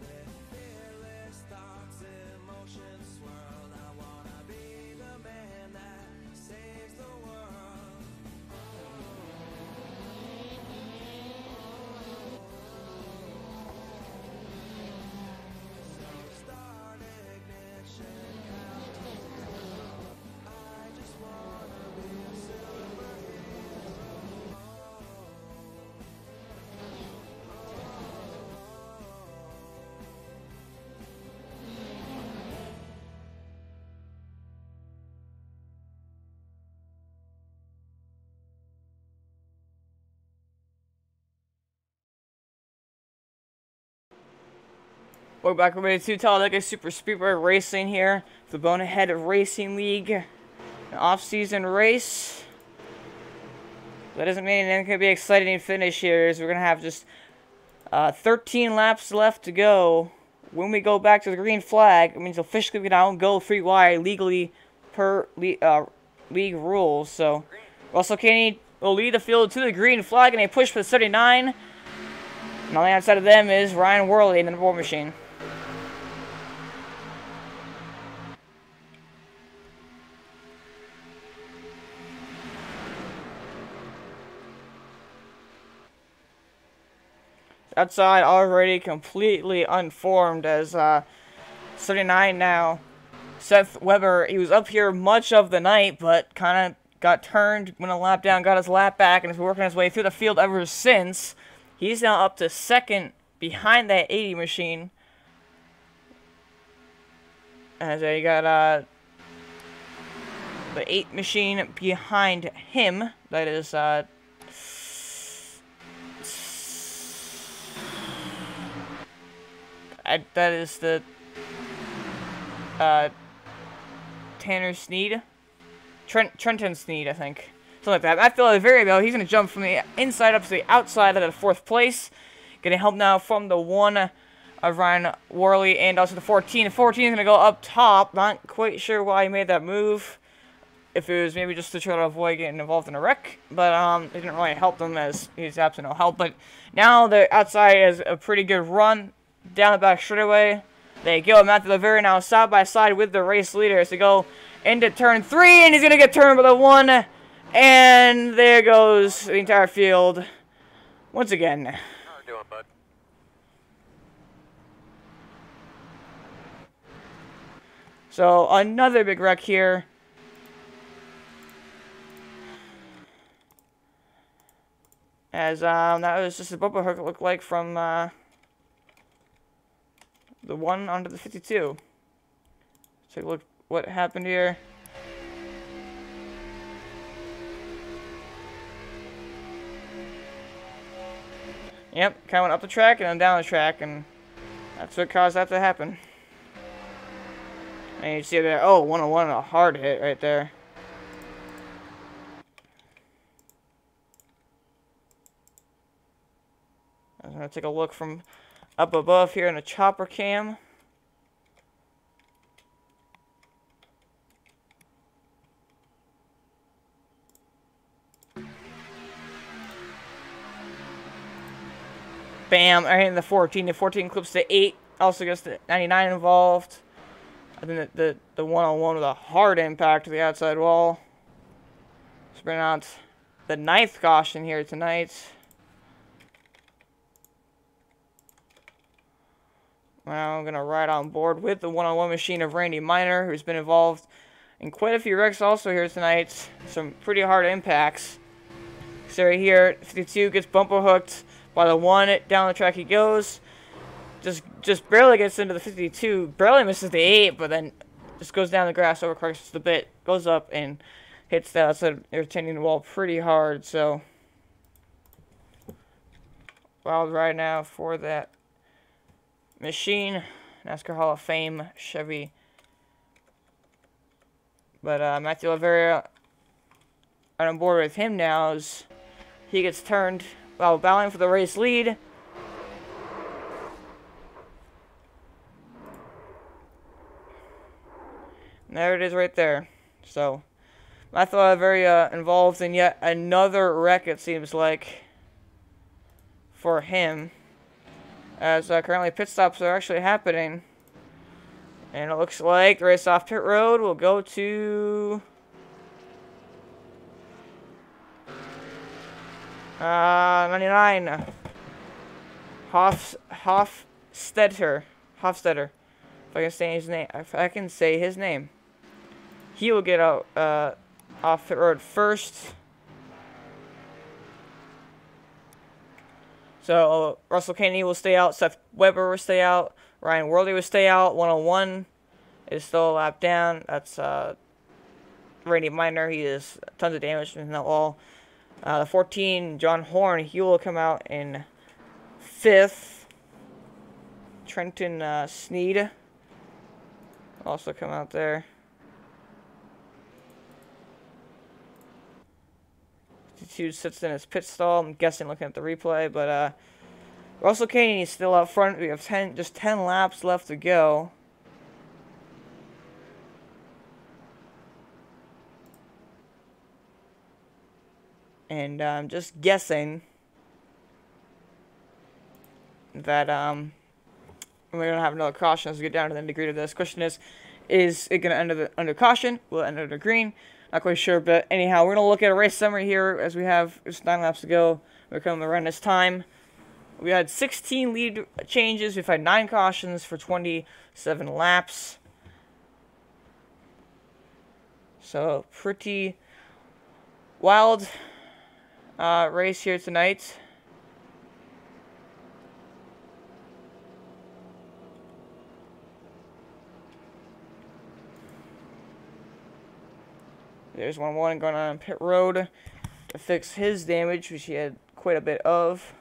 With fearless thoughts, emotions swirl. I wanna be the man that saves the world. So start ignition, count to 0. I just wanna be a superhero. Welcome back, everybody, to Talladega Super Speedway Racing here, the Bonehead Racing League, an off-season race. That doesn't mean it's going to be an exciting finish here, as we're going to have just 13 laps left to go. When we go back to the green flag, it means officially we can now go free wide legally per league rules. So Russell Caney will lead the field to the green flag, and they push for the 39. And on the outside of them is Ryan Worley in the number 4 machine. Outside already completely unformed as 39 now. Seth Weber, he was up here much of the night, but kind of got turned, went a lap down, got his lap back, and is working his way through the field ever since. He's now up to second behind that 80 machine. As you got the 8 machine behind him. That is that is the Tanner Sneed, Trenton Sneed, I think, something like that. I feel like variable. He's gonna jump from the inside up to the outside of the 4th place. Getting help now from the 1 of Ryan Worley and also the 14. The 14 is gonna go up top. Not quite sure why he made that move. If it was maybe just to try to avoid getting involved in a wreck, but it didn't really help them as he's absolutely no help. But now the outside is a pretty good run down the back straightaway. There you go. Matthew LaVere now side by side with the race leader to go into turn 3, and he's gonna get turned by the 1, and there goes the entire field once again. How are you doing, bud? So another big wreck here. As that was just a bumper hook, it looked like, from the 1 onto the 52. Let's take a look what happened here. Yep, kind of went up the track and then down the track, and that's what caused that to happen. And you see there, oh, 101, a hard hit right there. I'm going to take a look from up above here in the chopper cam. Bam, right in the 14. The 14 clips to 8. Also gets the 99 involved. I think the 101 with a hard impact to the outside wall. Let's bring out the 9th caution here tonight. Now I'm going to ride on board with the 101 machine of Randy Miner, who's been involved in quite a few wrecks also here tonight. Some pretty hard impacts. So right here, 52 gets bumper hooked by the 1. Down the track he goes. Just barely gets into the 52. Barely misses the 8, but then just goes down the grass, overcorrects just a bit. Goes up and hits that outside retaining wall pretty hard. So wild ride now for that machine, NASCAR Hall of Fame Chevy. But Matthew Oliveira on board with him now as he gets turned while battling for the race lead. And there it is right there. So Matthew Oliveira involved in yet another wreck, it seems like, for him. As currently pit stops are actually happening. And it looks like the race off pit road will go to 99. Hofstetter. If I can say his name. He will get out off pit road first. So Russell Kennedy will stay out. Seth Weber will stay out. Ryan Worley will stay out. 101 is still a lap down. That's Randy Minor. He has tons of damage in that wall. The 14, John Horn, he will come out in 5th. Trenton Sneed also come out there. 52 sits in his pit stall. I'm guessing looking at the replay, but Russell Kennedy is still out front. We have just 10 laps left to go. And I'm just guessing that we're going to have another caution as we get down to the nitty-gritty of this. Question is it going to end under caution? Will it end under green? Not quite sure, but anyhow, we're going to look at a race summary here as we have just 9 laps to go. We're coming around this time. We had 16 lead changes. We've had 9 cautions for 27 laps. So, pretty wild race here tonight. There's 1-1 going on pit road to fix his damage, which he had quite a bit of.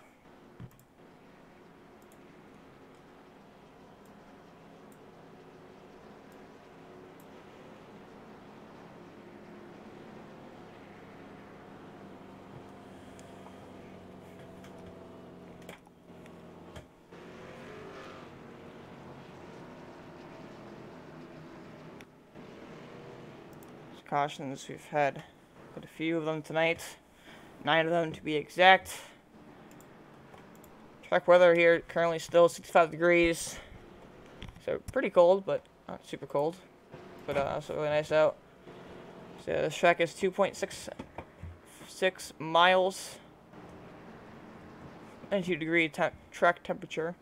Cautions, we've had quite a few of them tonight, 9 of them to be exact. Track weather here currently still 65 degrees, so pretty cold, but not super cold, but also really nice out. So this track is 2.66 miles, 92-degree track temperature.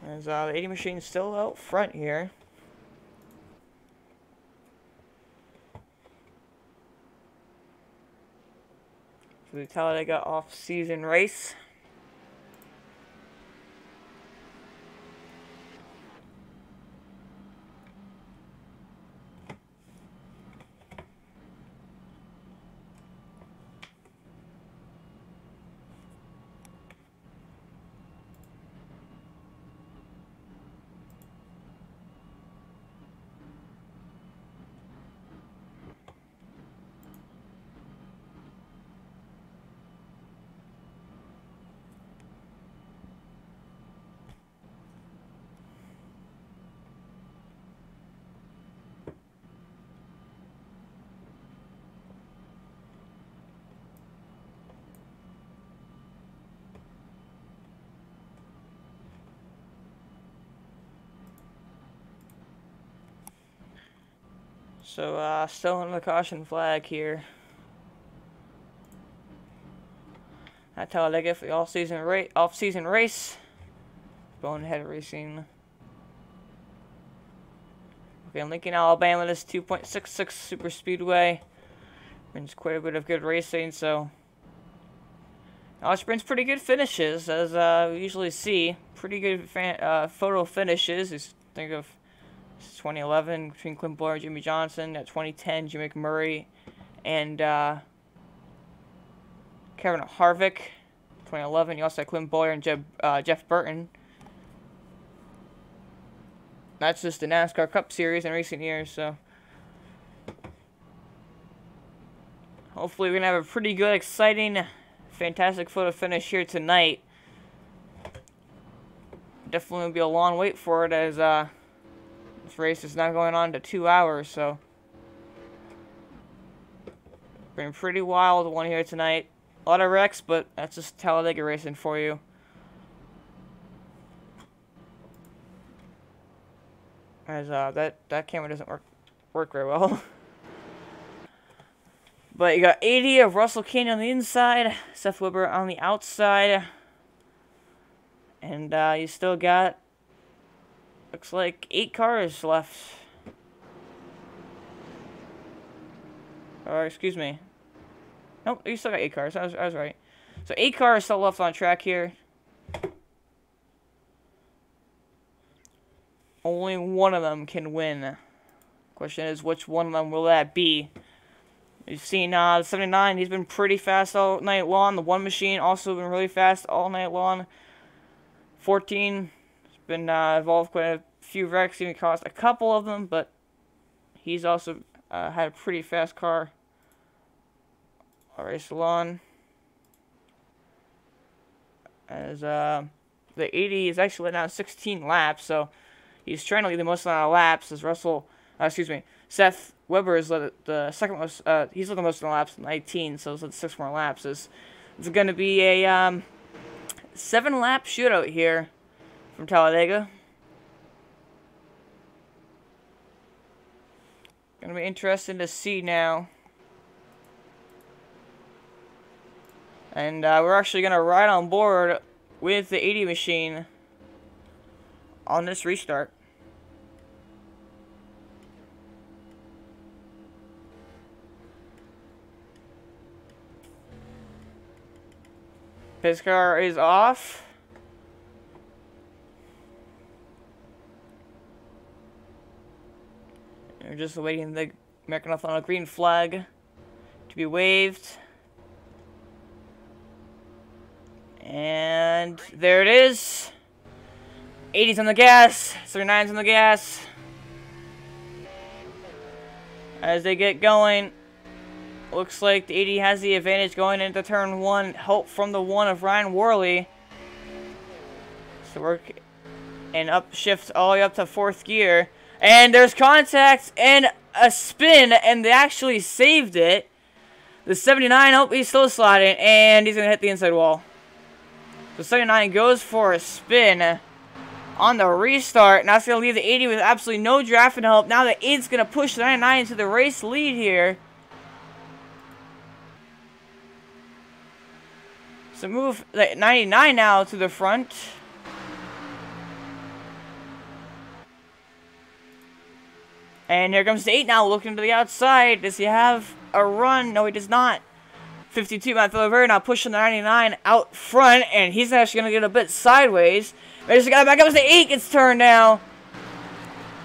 There's the 80 machine still out front here. For the Talladega off-season race. So, still on the caution flag here. At Talladega for the off-season race. Bonehead Racing. Okay, in Lincoln, Alabama, this 2.66 super speedway. Brings quite a bit of good racing, so Alex brings pretty good finishes, as we usually see. Pretty good photo finishes. Just think of 2011 between Clint Boyer and Jimmy Johnson. At 2010, Jim McMurray and Kevin Harvick, 2011. You also had Clint Bowyer and Jeff Burton. That's just the NASCAR Cup Series in recent years, so hopefully we're going to have a pretty good, exciting, fantastic photo finish here tonight. Definitely will be a long wait for it, as this race is now going on to 2 hours, so been pretty wild one here tonight. A lot of wrecks, but that's just Talladega racing for you. As that camera doesn't work very well. But you got 80 of Russell Kane on the inside, Seth Webber on the outside, and you still got, looks like 8 cars left. Or excuse me. Nope, you still got 8 cars. I was right. So 8 cars still left on track here. Only one of them can win. Question is, which one of them will that be? You've seen 79. He's been pretty fast all night long. The one machine also been really fast all night long. 14 has been involved quite a few wrecks. Even caused a couple of them, but he's also had a pretty fast car. All race along. As the 80 is actually letting out 16 laps, so he's trying to lead the most amount of laps. As Seth Webber is the second most. He's led the most amount of laps, 19. So it's 6 more laps. It's going to be a 7-lap shootout here from Talladega. Going to be interesting to see now. And we're actually going to ride on board with the 80 machine on this restart. His car is off. We're just awaiting the American Athletic green flag to be waved. And there it is. 80's on the gas. 79's on the gas. As they get going, looks like the 80 has the advantage going into turn 1. Help from the 1 of Ryan Worley. So we're and shift all the way up to 4th gear. And there's contact and a spin, and they actually saved it. The 79, oh, he's still sliding, and he's going to hit the inside wall. So 79 goes for a spin on the restart, and that's going to leave the 80 with absolutely no drafting help. Now the 8's going to push the 99 into the race lead here. So move the 99 now to the front. And here comes the 8 now, looking to the outside. Does he have a run? No, he does not. 52, Matt Oliveira now pushing the 99 out front, and he's actually going to get a bit sideways. There's the guy back up as the 8 gets turned now.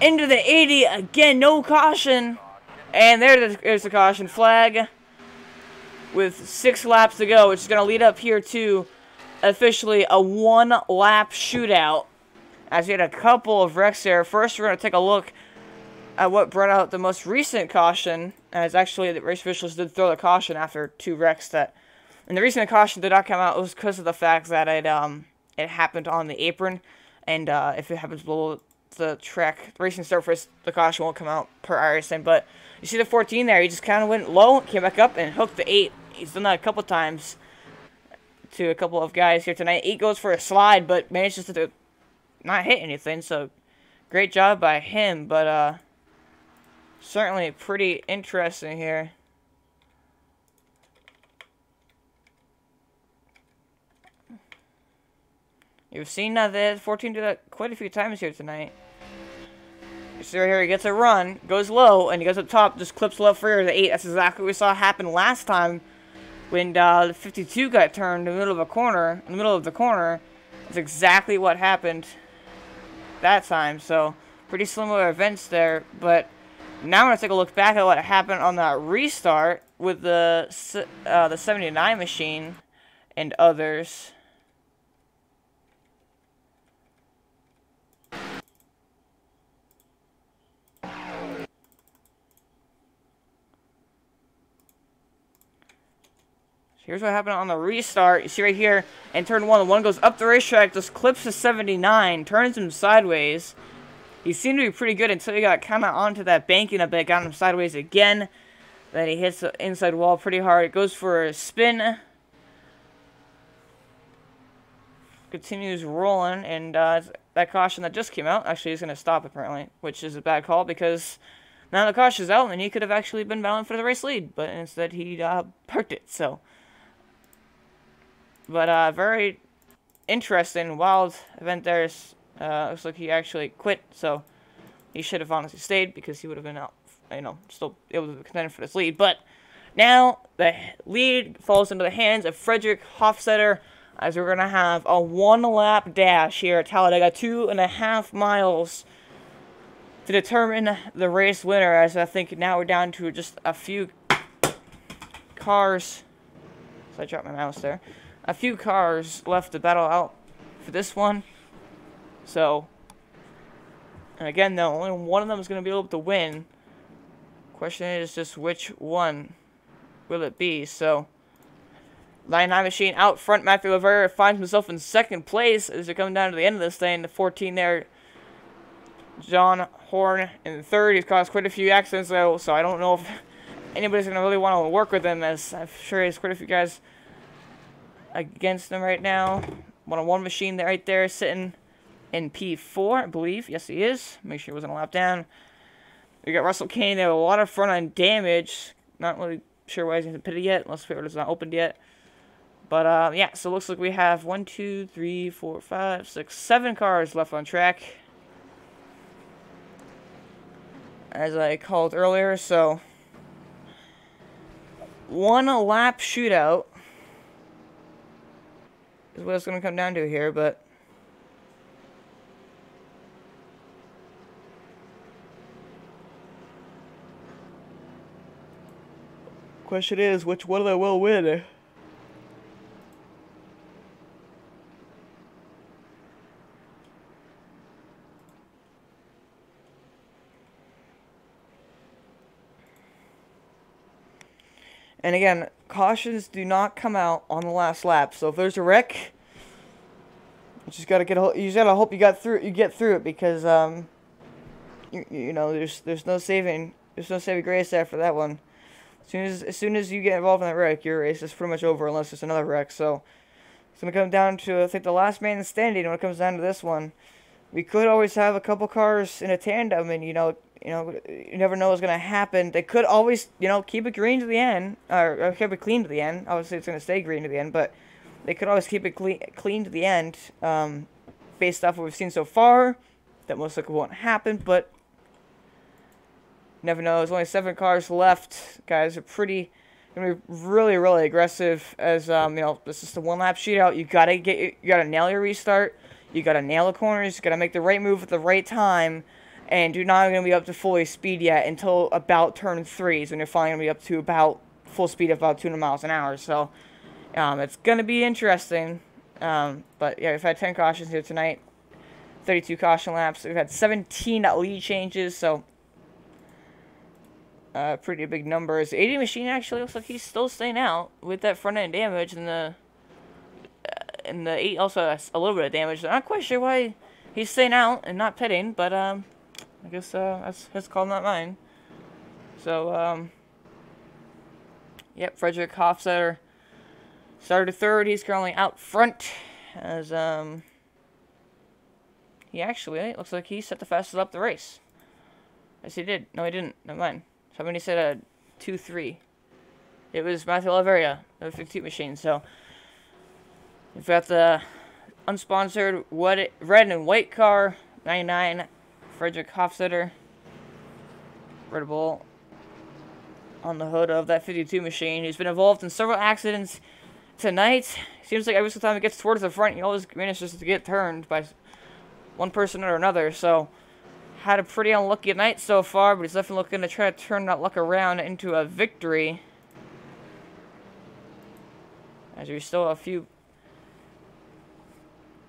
Into the 80, again, no caution. And there's the caution flag. With 6 laps to go, which is going to lead up here to officially a 1-lap shootout. As we had a couple of wrecks there. First, we're going to take a look at what brought out the most recent caution, as actually the race officials did throw the caution after 2 wrecks and the reason the caution did not come out was because of the fact that it happened on the apron, and if it happens below the track, the racing surface, the caution won't come out per iRacing. But you see the 14 there, he just kind of went low, came back up, and hooked the 8. He's done that a couple times to a couple of guys here tonight. 8 goes for a slide, but manages to not hit anything, so great job by him, but certainly pretty interesting here. You've seen the 14 do that quite a few times here tonight. You see right here, he gets a run, goes low, and he goes up top, just clips left rear of the 8. That's exactly what we saw happen last time when the 52 got turned in the middle of the corner. That's exactly what happened that time. So pretty similar events there, but Now I'm going to take a look back at what happened on that restart with the 79 machine and others. Here's what happened on the restart. You see right here, in turn 1, the one goes up the racetrack, just clips the 79, turns him sideways. He seemed to be pretty good until he got kind of onto that banking a bit, got him sideways again. Then he hits the inside wall pretty hard. It goes for a spin. Continues rolling, and that caution that just came out actually is going to stop apparently, which is a bad call because now the caution's out, and he could have actually been battling for the race lead, but instead he parked it, so. But very interesting, wild event there. Looks like he actually quit, so he should have honestly stayed because he would have been out, still able to contend for this lead. But now the lead falls into the hands of Frederick Hofstetter, as we're going to have a 1-lap dash here at Talladega, 2.5 miles to determine the race winner, as I think now we're down to just a few cars. So I dropped my mouse there. A few cars left to battle out for this one. So, and again, though, only one of them is going to be able to win. Question is just which one will it be? So, 99 machine out front. Matthew Lavera finds himself in second place as they come down to the end of this thing. The 14 there. John Horn in third. He's caused quite a few accidents, though, so I don't know if anybody's going to really want to work with him, as I'm sure he has quite a few guys against him right now. One-on-one machine right there sitting in P4, I believe. Yes, he is. Make sure he wasn't a lap down. We got Russell Kane there with a lot of front-end damage. Not really sure why he's in the pit yet, unless the pit is not opened yet. But, yeah, so it looks like we have 1, 2, 3, 4, 5, 6, 7 cars left on track, as I called earlier. So, 1 lap shootout is what it's going to come down to here, but question is, which one of them will win? And again, cautions do not come out on the last lap. So if there's a wreck, you just gotta hope you get through it, because you know there's no saving grace after that one. As soon as you get involved in that wreck, your race is pretty much over unless there's another wreck. So it's gonna come down to, I think, the last man standing when it comes down to this one. We could always have a couple cars in a tandem, and you never know what's going to happen. They could always, keep it green to the end, or keep it clean to the end. Obviously, it's going to stay green to the end, but they could always keep it clean to the end, based off what we've seen so far. That most likely won't happen, but never know. There's only 7 cars left. Guys are going to be really, really aggressive, as, this is the 1-lap shootout. You gotta nail your restart. You gotta nail the corners. You gotta make the right move at the right time. And you're not going to be up to fully speed yet until about turn 3s, when you're finally going to be up to about full speed of about 200 miles an hour. So, it's going to be interesting. But, yeah, we've had 10 cautions here tonight. 32 caution laps. We've had 17 lead changes, so pretty big numbers. The 80 machine actually looks like he's still staying out with that front-end damage, and the 8 also has a little bit of damage. I'm not quite sure why he's staying out and not pitting, but, I guess that's his call, not mine. So, yep, Frederick Hofstetter started 3rd. He's currently out front, as he actually, it looks like he set the fastest up the race. Yes, he did. No, he didn't. Never mind. Somebody said 2-3. It was Matthew Laveria, the 52 machine. So, we've got the unsponsored red and white car, 99. Frederick Hofstetter, Red Bull on the hood of that 52 machine. He's been involved in several accidents tonight. Seems like every single time he gets towards the front, he always manages to get turned by one person or another. So had a pretty unlucky night so far, but he's definitely looking to try to turn that luck around into a victory. As we still have a few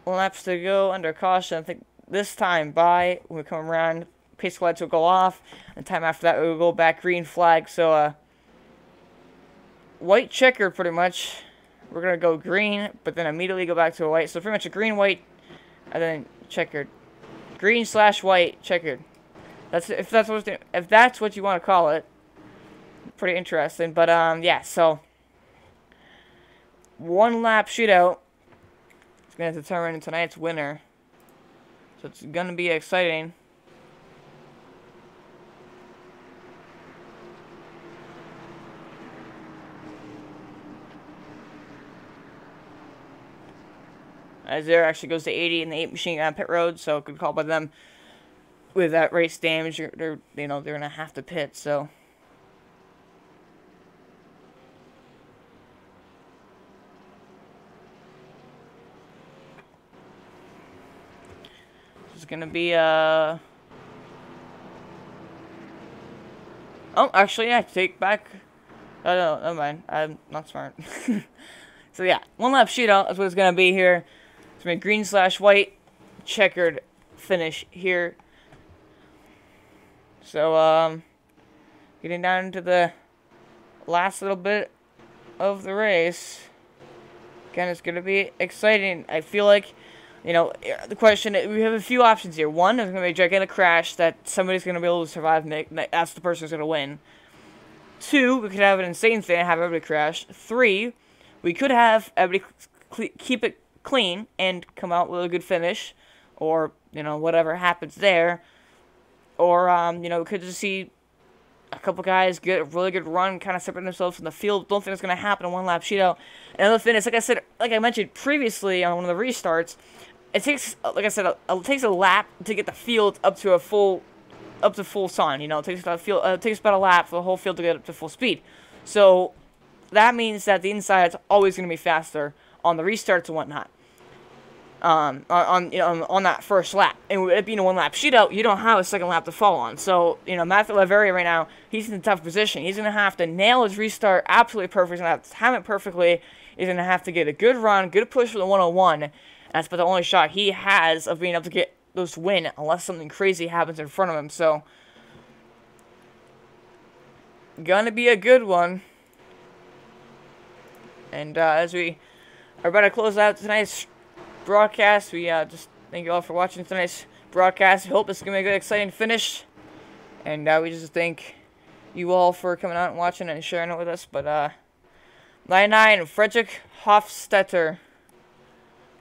laps to go under caution. I think this time when we come around, pace lights will go off, and time after that it will go back green flag. So white checker pretty much. We're gonna go green, but then immediately go back to a white. So pretty much a green, white, and then checkered. Green / white checkered. If that's what you want to call it. Pretty interesting. But yeah. So 1 lap shootout is gonna determine tonight's winner. So it's gonna be exciting. As there actually goes to 80 in the 8 machine on pit road, so good call by them. With that race damage, they're gonna have to pit. So it's gonna be oh, actually, yeah, take back. Oh no, never mind. I'm not smart. So yeah, 1 lap shootout is what it's gonna be here. It's gonna be green / white checkered finish here. So getting down into the last little bit of the race. Again, it's gonna be exciting. I feel like, the question, we have a few options here. 1, there's gonna be a gigantic crash that somebody's gonna be able to survive, and that's the person who's gonna win. 2, we could have an insane thing and have everybody crash. 3, we could have everybody keep it clean and come out with a good finish, or whatever happens there, or we could just see a couple guys get a really good run, kind of separate themselves from the field. Don't think it's gonna happen in 1 lap shootout. Another thing is, like I mentioned previously on one of the restarts, it takes, like I said, it takes a lap to get the field up to full sun. It takes about a lap for the whole field to get up to full speed. So that means that the inside is always going to be faster on the restarts and whatnot. On that first lap, and with it being a 1 lap shootout, you don't have a second lap to fall on. So Matthew Laveria right now, he's in a tough position. He's gonna have to nail his restart absolutely perfect. He's gonna have to time it perfectly. He's gonna have to get a good run, good push for the 101. And that's about the only shot he has of being able to get those win, unless something crazy happens in front of him. So gonna be a good one. And as we are about to close out tonight's broadcast, we just thank you all for watching tonight's broadcast. We hope it's gonna be a good, exciting finish, and we just thank you all for coming out and watching and sharing it with us. But 99 Frederick Hofstetter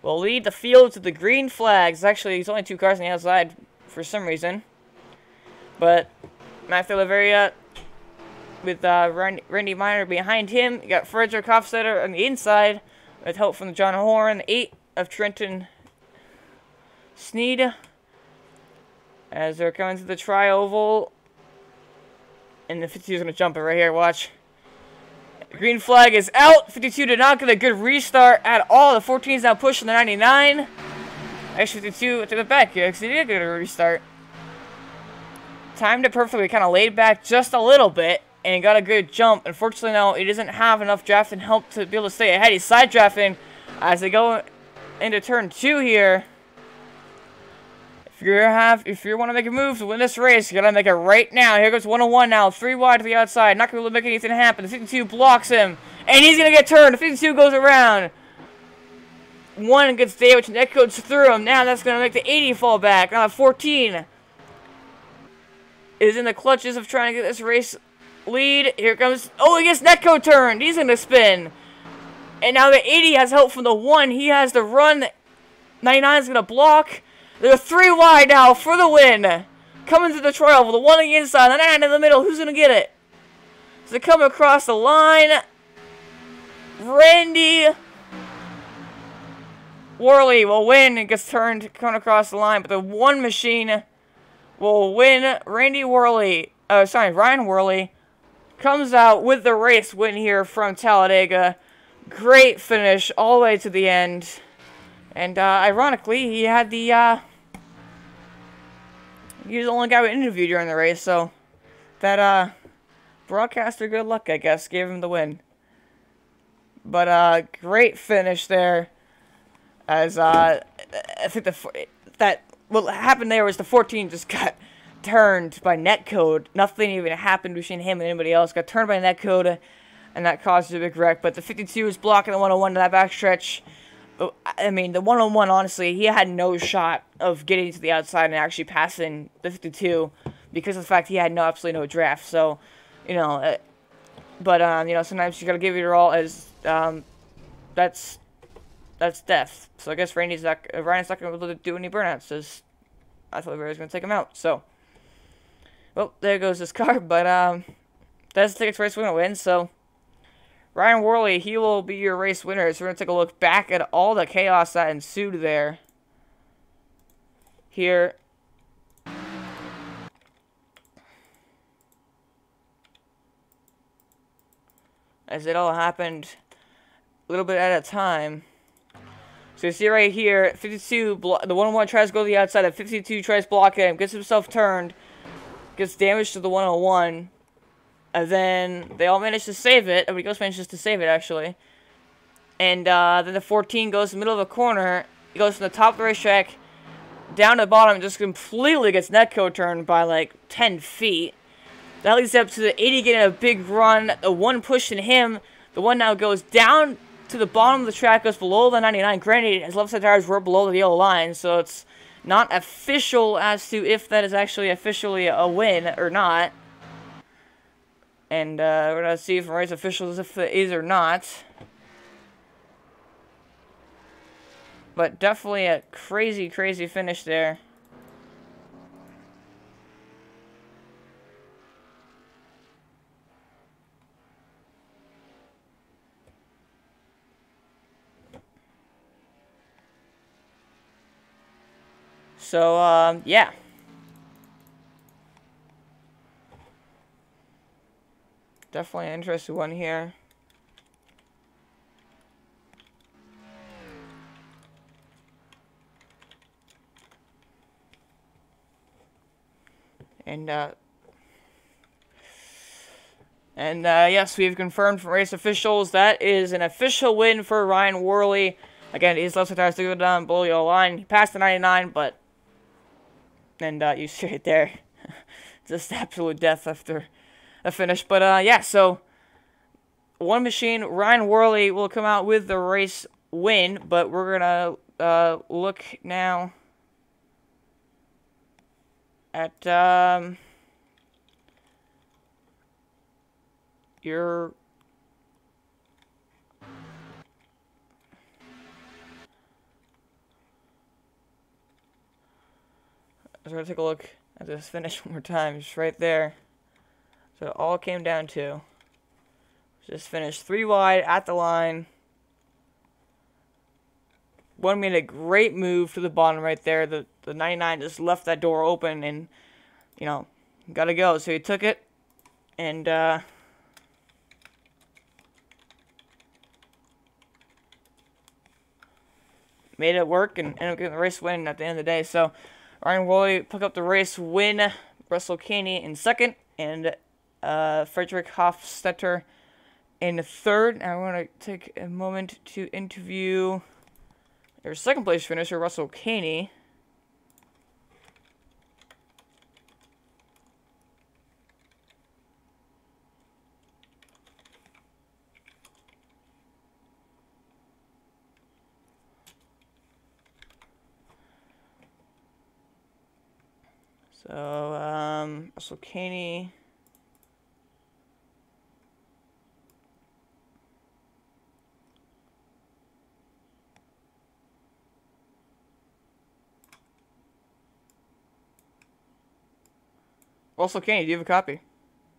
will lead the field to the green flags. Actually, there's only 2 cars on the outside for some reason, but Matthew Laveria with Randy Miner behind him. You got Frederick Hofstetter on the inside with help from John Horn, 8 of Trenton Sneed, as they're coming to the tri-oval, and the 52 is going to jump it right here. Watch. The green flag is out. 52 did not get a good restart at all. The 14 is now pushing the 99. Actually, 52 to the back here because he did get a restart. Timed it perfectly, kind of laid back just a little bit, and got a good jump. Unfortunately, no, he doesn't have enough drafting help to be able to stay ahead. He's side drafting as they go into turn 2 here. If you want to make a move to win this race, you gotta make it right now. Here goes 101 now, 3 wide to the outside. Not gonna be able to make anything happen. The 52 blocks him, and he's gonna get turned. The 52 goes around. 1 gets damage, and that goes through him. Now that's gonna make the 80 fall back. Now the 14 is in the clutches of trying to get this race lead. Here comes, oh, he gets netcode turned. He's gonna spin. And now the 80 has help from the 1. He has the run. 99 is gonna block. They're 3 wide now for the win. Coming to the trial with the 1 on the inside, the 9 in the middle. Who's gonna get it? So they come across the line. Randy Worley will win. It gets turned, coming across the line, but the 1 machine will win. Ryan Worley comes out with the race win here from Talladega. Great finish all the way to the end. And ironically, he had the he was the only guy we interviewed during the race, so that broadcaster, good luck, I guess, gave him the win. But great finish there. As I think what happened there was the 14 just got turned by netcode. Nothing even happened between him and anybody else. Got turned by netcode, and that caused a big wreck. But the 52 was blocking the 101 to that backstretch. I mean, the 101, honestly, he had no shot of getting to the outside and actually passing the 52 because of the fact he had absolutely no draft. So, you know, you know, sometimes you gotta give it your all. As that's death. So I guess Ryan's not gonna be able to do any burnouts. As I thought everybody was gonna take him out. So, well, there goes this car. But that's the tickets race we're gonna win. So. Ryan Worley, he will be your race winner. So we're going to take a look back at all the chaos that ensued there. Here. As it all happened a little bit at a time. So you see right here, 52, the 101 tries to go to the outside. The 52 tries to block him, gets himself turned, gets damage to the 101. And then they all manage to save it. Everybody else manages to save it, actually. And then the 14 goes in the middle of the corner. He goes from the top of the racetrack down to the bottom and just completely gets netcode turned by like 10 feet. That leads up to the 80 getting a big run. The one pushing him. The one now goes down to the bottom of the track, goes below the 99. Granted, his left side tires were below the yellow line, so it's not official as to if that is actually officially a win or not. And we're going to see from race officials if it is or not. But definitely a crazy, crazy finish there. So, yeah. Definitely an interesting one here. And yes, we've confirmed from race officials that is an official win for Ryan Worley. Again, his left side tires to go down below the yellow line. He passed the 99, but you see it there, just absolute death after a finish. But yeah, so one machine, Ryan Worley will come out with the race win. But we're gonna look now at your we're gonna take a look at this finish one more time, just right there. So it all came down to just finished 3 wide at the line. One made a great move to the bottom right there. The 99 just left that door open and, you know, gotta go. So he took it and made it work and ended up getting the race win at the end of the day. So Ryan Worley picked up the race win. Russell Caney in second and Frederick Hofstetter in third. Now I want to take a moment to interview their second place finisher, Russell Caney. So, Russell Caney. Russell Caney, do you have a copy?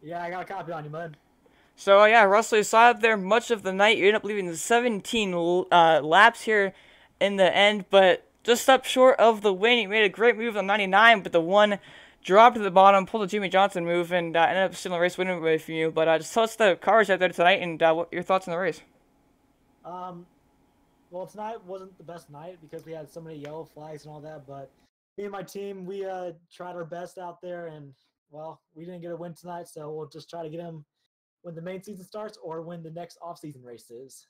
Yeah, I got a copy on you, bud. So, yeah, Russell, you saw it there much of the night. You ended up leaving 17 laps here in the end, but just up short of the win. You made a great move on 99, but the one dropped to the bottom, pulled a Jimmy Johnson move, and ended up stealing the race winning away from you. But just tell us the cars out there tonight and what your thoughts on the race. Well, tonight wasn't the best night because we had so many yellow flags and all that, but me and my team, we tried our best out there, and well, we didn't get a win tonight, so we'll just try to get them when the main season starts or when the next off-season race is.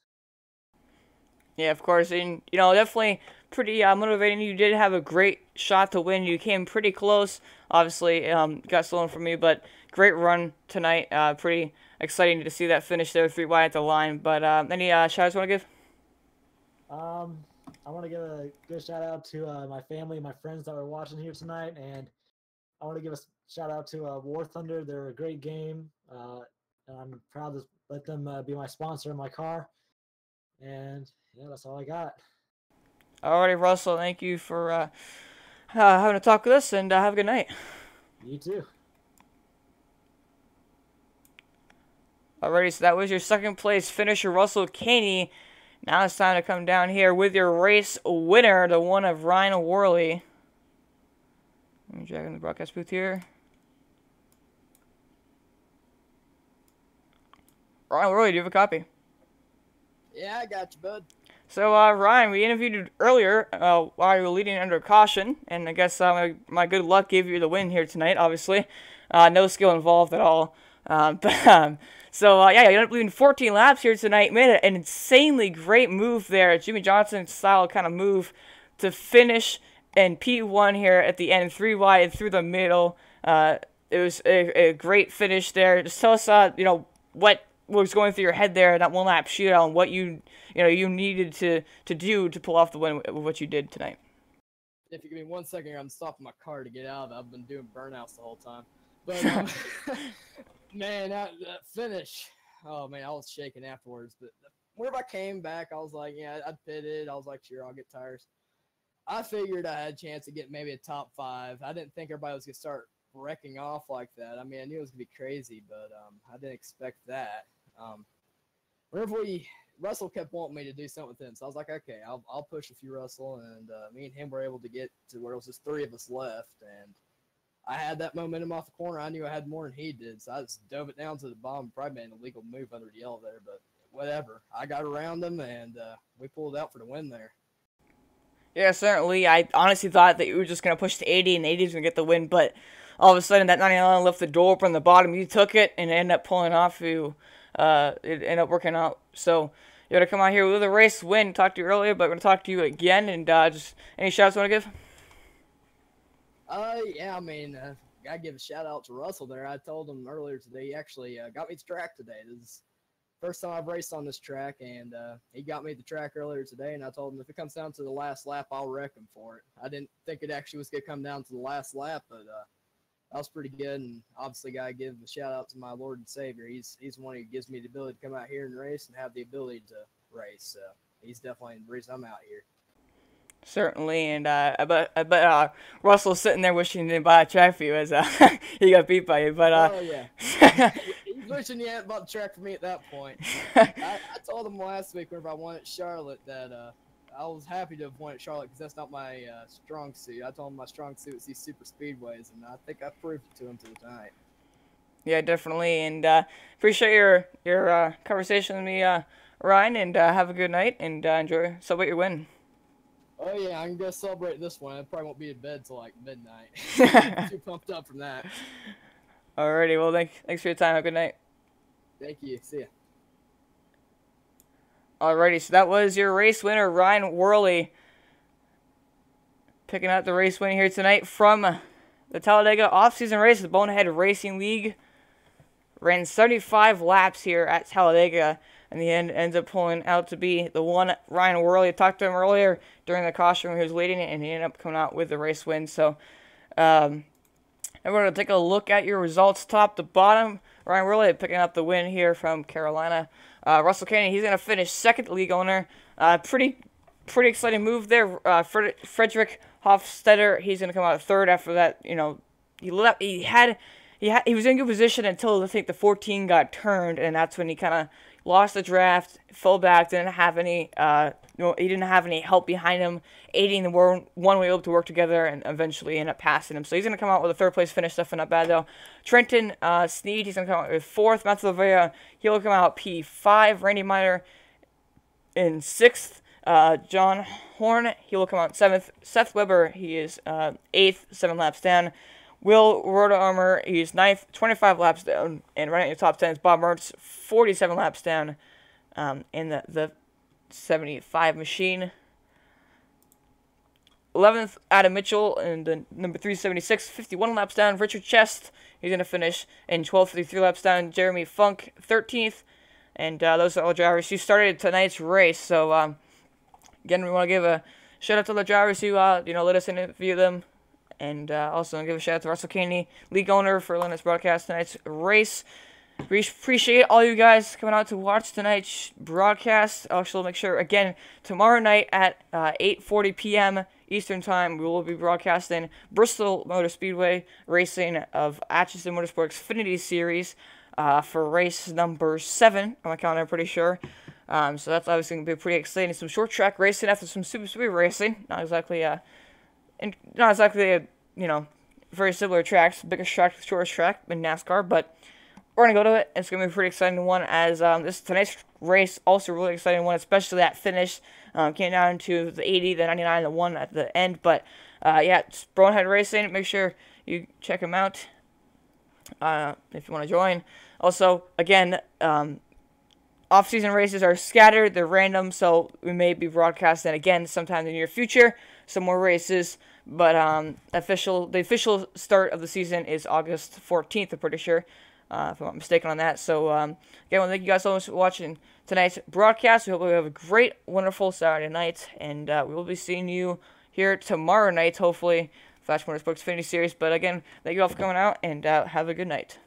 Yeah, of course, and definitely pretty motivating. You did have a great shot to win. You came pretty close. Obviously, got stolen from you, but great run tonight. Pretty exciting to see that finish there, 3 wide at the line. But any shout-outs you want to give? I want to give a good shout out to my family and my friends that were watching here tonight, and I want to give a shout out to War Thunder. They're a great game, and I'm proud to let them be my sponsor in my car. And yeah, that's all I got. Alrighty, Russell, thank you for having a talk with us, and have a good night. You too. Alrighty, so that was your second place finisher, Russell Caney. Now it's time to come down here with your race winner, the one of Ryan Worley. Let me drag in the broadcast booth here. Ryan Worley, do you have a copy? Yeah, I got you, bud. So, Ryan, we interviewed you earlier while you were leading under caution, and I guess my good luck gave you the win here tonight, obviously. No skill involved at all. So, yeah, you ended up leading 14 laps here tonight. Made an insanely great move there, Jimmy Johnson-style kind of move to finish in P1 here at the end, 3 wide through the middle. It was a great finish there. Just tell us, what was going through your head there in that one-lap shootout and what you needed to do to pull off the win with what you did tonight. If you give me 1 second, I'm stopping my car to get out of it. I've been doing burnouts the whole time. But, man, that finish, oh, man, I was shaking afterwards. But whenever I came back, I was like, yeah, I pitted. I was like, sure, I'll get tires. I figured I had a chance to get maybe a top 5. I didn't think everybody was going to start wrecking off like that. I mean, I knew it was going to be crazy, but I didn't expect that. Whenever Russell kept wanting me to do something with him, so I was like, okay, I'll push with you, Russell, and me and him were able to get to where it was just 3 of us left, and I had that momentum off the corner. I knew I had more than he did, so I just dove it down to the bottom. Probably made an illegal move under the elevator, but whatever. I got around him, and we pulled out for the win there. Yeah, certainly. I honestly thought that you were just going to push to 80 and 80 was going to get the win, but all of a sudden that 99 left the door open on the bottom. You took it and ended up pulling off. It ended up working out. So you're going to come out here with a race win. Talked to you earlier, but we're going to talk to you again. And just any shout-outs you want to give? Yeah, I mean, gotta give a shout out to Russell there. I told him earlier today, he actually got me the track today. This is the first time I've raced on this track, and he got me the track earlier today, and I told him if it comes down to the last lap, I'll wreck him for it. I didn't think it actually was going to come down to the last lap, but that was pretty good, and obviously gotta give a shout out to my Lord and Savior. He's the one who gives me the ability to come out here and race and have the ability to race, so he's definitely the reason I'm out here. Certainly, and I bet Russell's sitting there wishing he didn't buy a track for you as he got beat by you. But oh yeah, he's wishing he hadn't bought the track for me at that point. I told him last week whenever I won at Charlotte that I was happy to have won at Charlotte because that's not my strong suit. I told him my strong suit is these super speedways, and I think I proved it to him tonight. Yeah, definitely, and appreciate your conversation with me, Ryan, and have a good night and celebrate your win. Oh yeah, I'm gonna celebrate this one. I probably won't be in bed till like midnight. Too pumped up from that. Alrighty, well thanks for your time. Have a good night. Thank you. See ya. Alrighty, so that was your race winner, Ryan Worley, picking up the race win here tonight from the Talladega off-season race, the Bonehead Racing League. Ran 75 laps here at Talladega. In the end, ends up pulling out to be the one Ryan Worley. I talked to him earlier during the caution when he was leading it, and he ended up coming out with the race win. So, everyone will take a look at your results top to bottom. Ryan Worley picking up the win here from Carolina. Russell Caney, he's going to finish second league owner. Pretty exciting move there. Frederick Hofstetter, he's going to come out third after that. He was in good position until I think the 14 got turned, and that's when he kind of lost the draft, fell back, didn't have any, he didn't have any help behind him, aiding the one way able to work together, and eventually end up passing him. So he's going to come out with a third place finish, definitely not bad though. Trenton Sneed, he's going to come out with fourth. Matthew Lavea, he'll come out P5. Randy Miner in sixth. John Horn, he will come out 7th. Seth Weber, he is 8th, 7 laps down. Will Rodarmer, he's 9th, 25 laps down. And running in the top 10 is Bob Mertz, 47 laps down in the 75 machine. 11th, Adam Mitchell in the number 376, 51 laps down. Richard Chest, he's going to finish in 12th, 53 laps down. Jeremy Funk, 13th. And those are all drivers who started tonight's race. So, again, we want to give a shout out to the drivers who, let us interview them. And also give a shout out to Russell Caney, league owner, for letting us broadcast tonight's race. We appreciate all you guys coming out to watch tonight's broadcast. Also, make sure, again, tomorrow night at 8:40 p.m. Eastern Time, we will be broadcasting Bristol Motor Speedway racing of Atchison Motorsports Xfinity Series for race number 7 on my calendar, I'm pretty sure. So that's obviously going to be pretty exciting. Some short track racing after some super speed racing. Not exactly very similar tracks. Biggest track, shortest track in NASCAR, but we're going to go to it. It's going to be a pretty exciting one, as tonight's race also a really exciting one, especially that finish. Came down to the 80, the 99, the 1 at the end. But, it's Bonehead Racing. Make sure you check them out if you want to join. Also, again, off-season races are scattered. They're random, so we may be broadcasting again sometime in the near future. Some more races. But the official start of the season is August 14th, I'm pretty sure. If I'm not mistaken on that. So, again, I want to thank you guys so much for watching tonight's broadcast. We hope you have a great, wonderful Saturday night. And we will be seeing you here tomorrow night, hopefully, Flash Motorsports Xfinity Series. But, again, thank you all for coming out, and have a good night.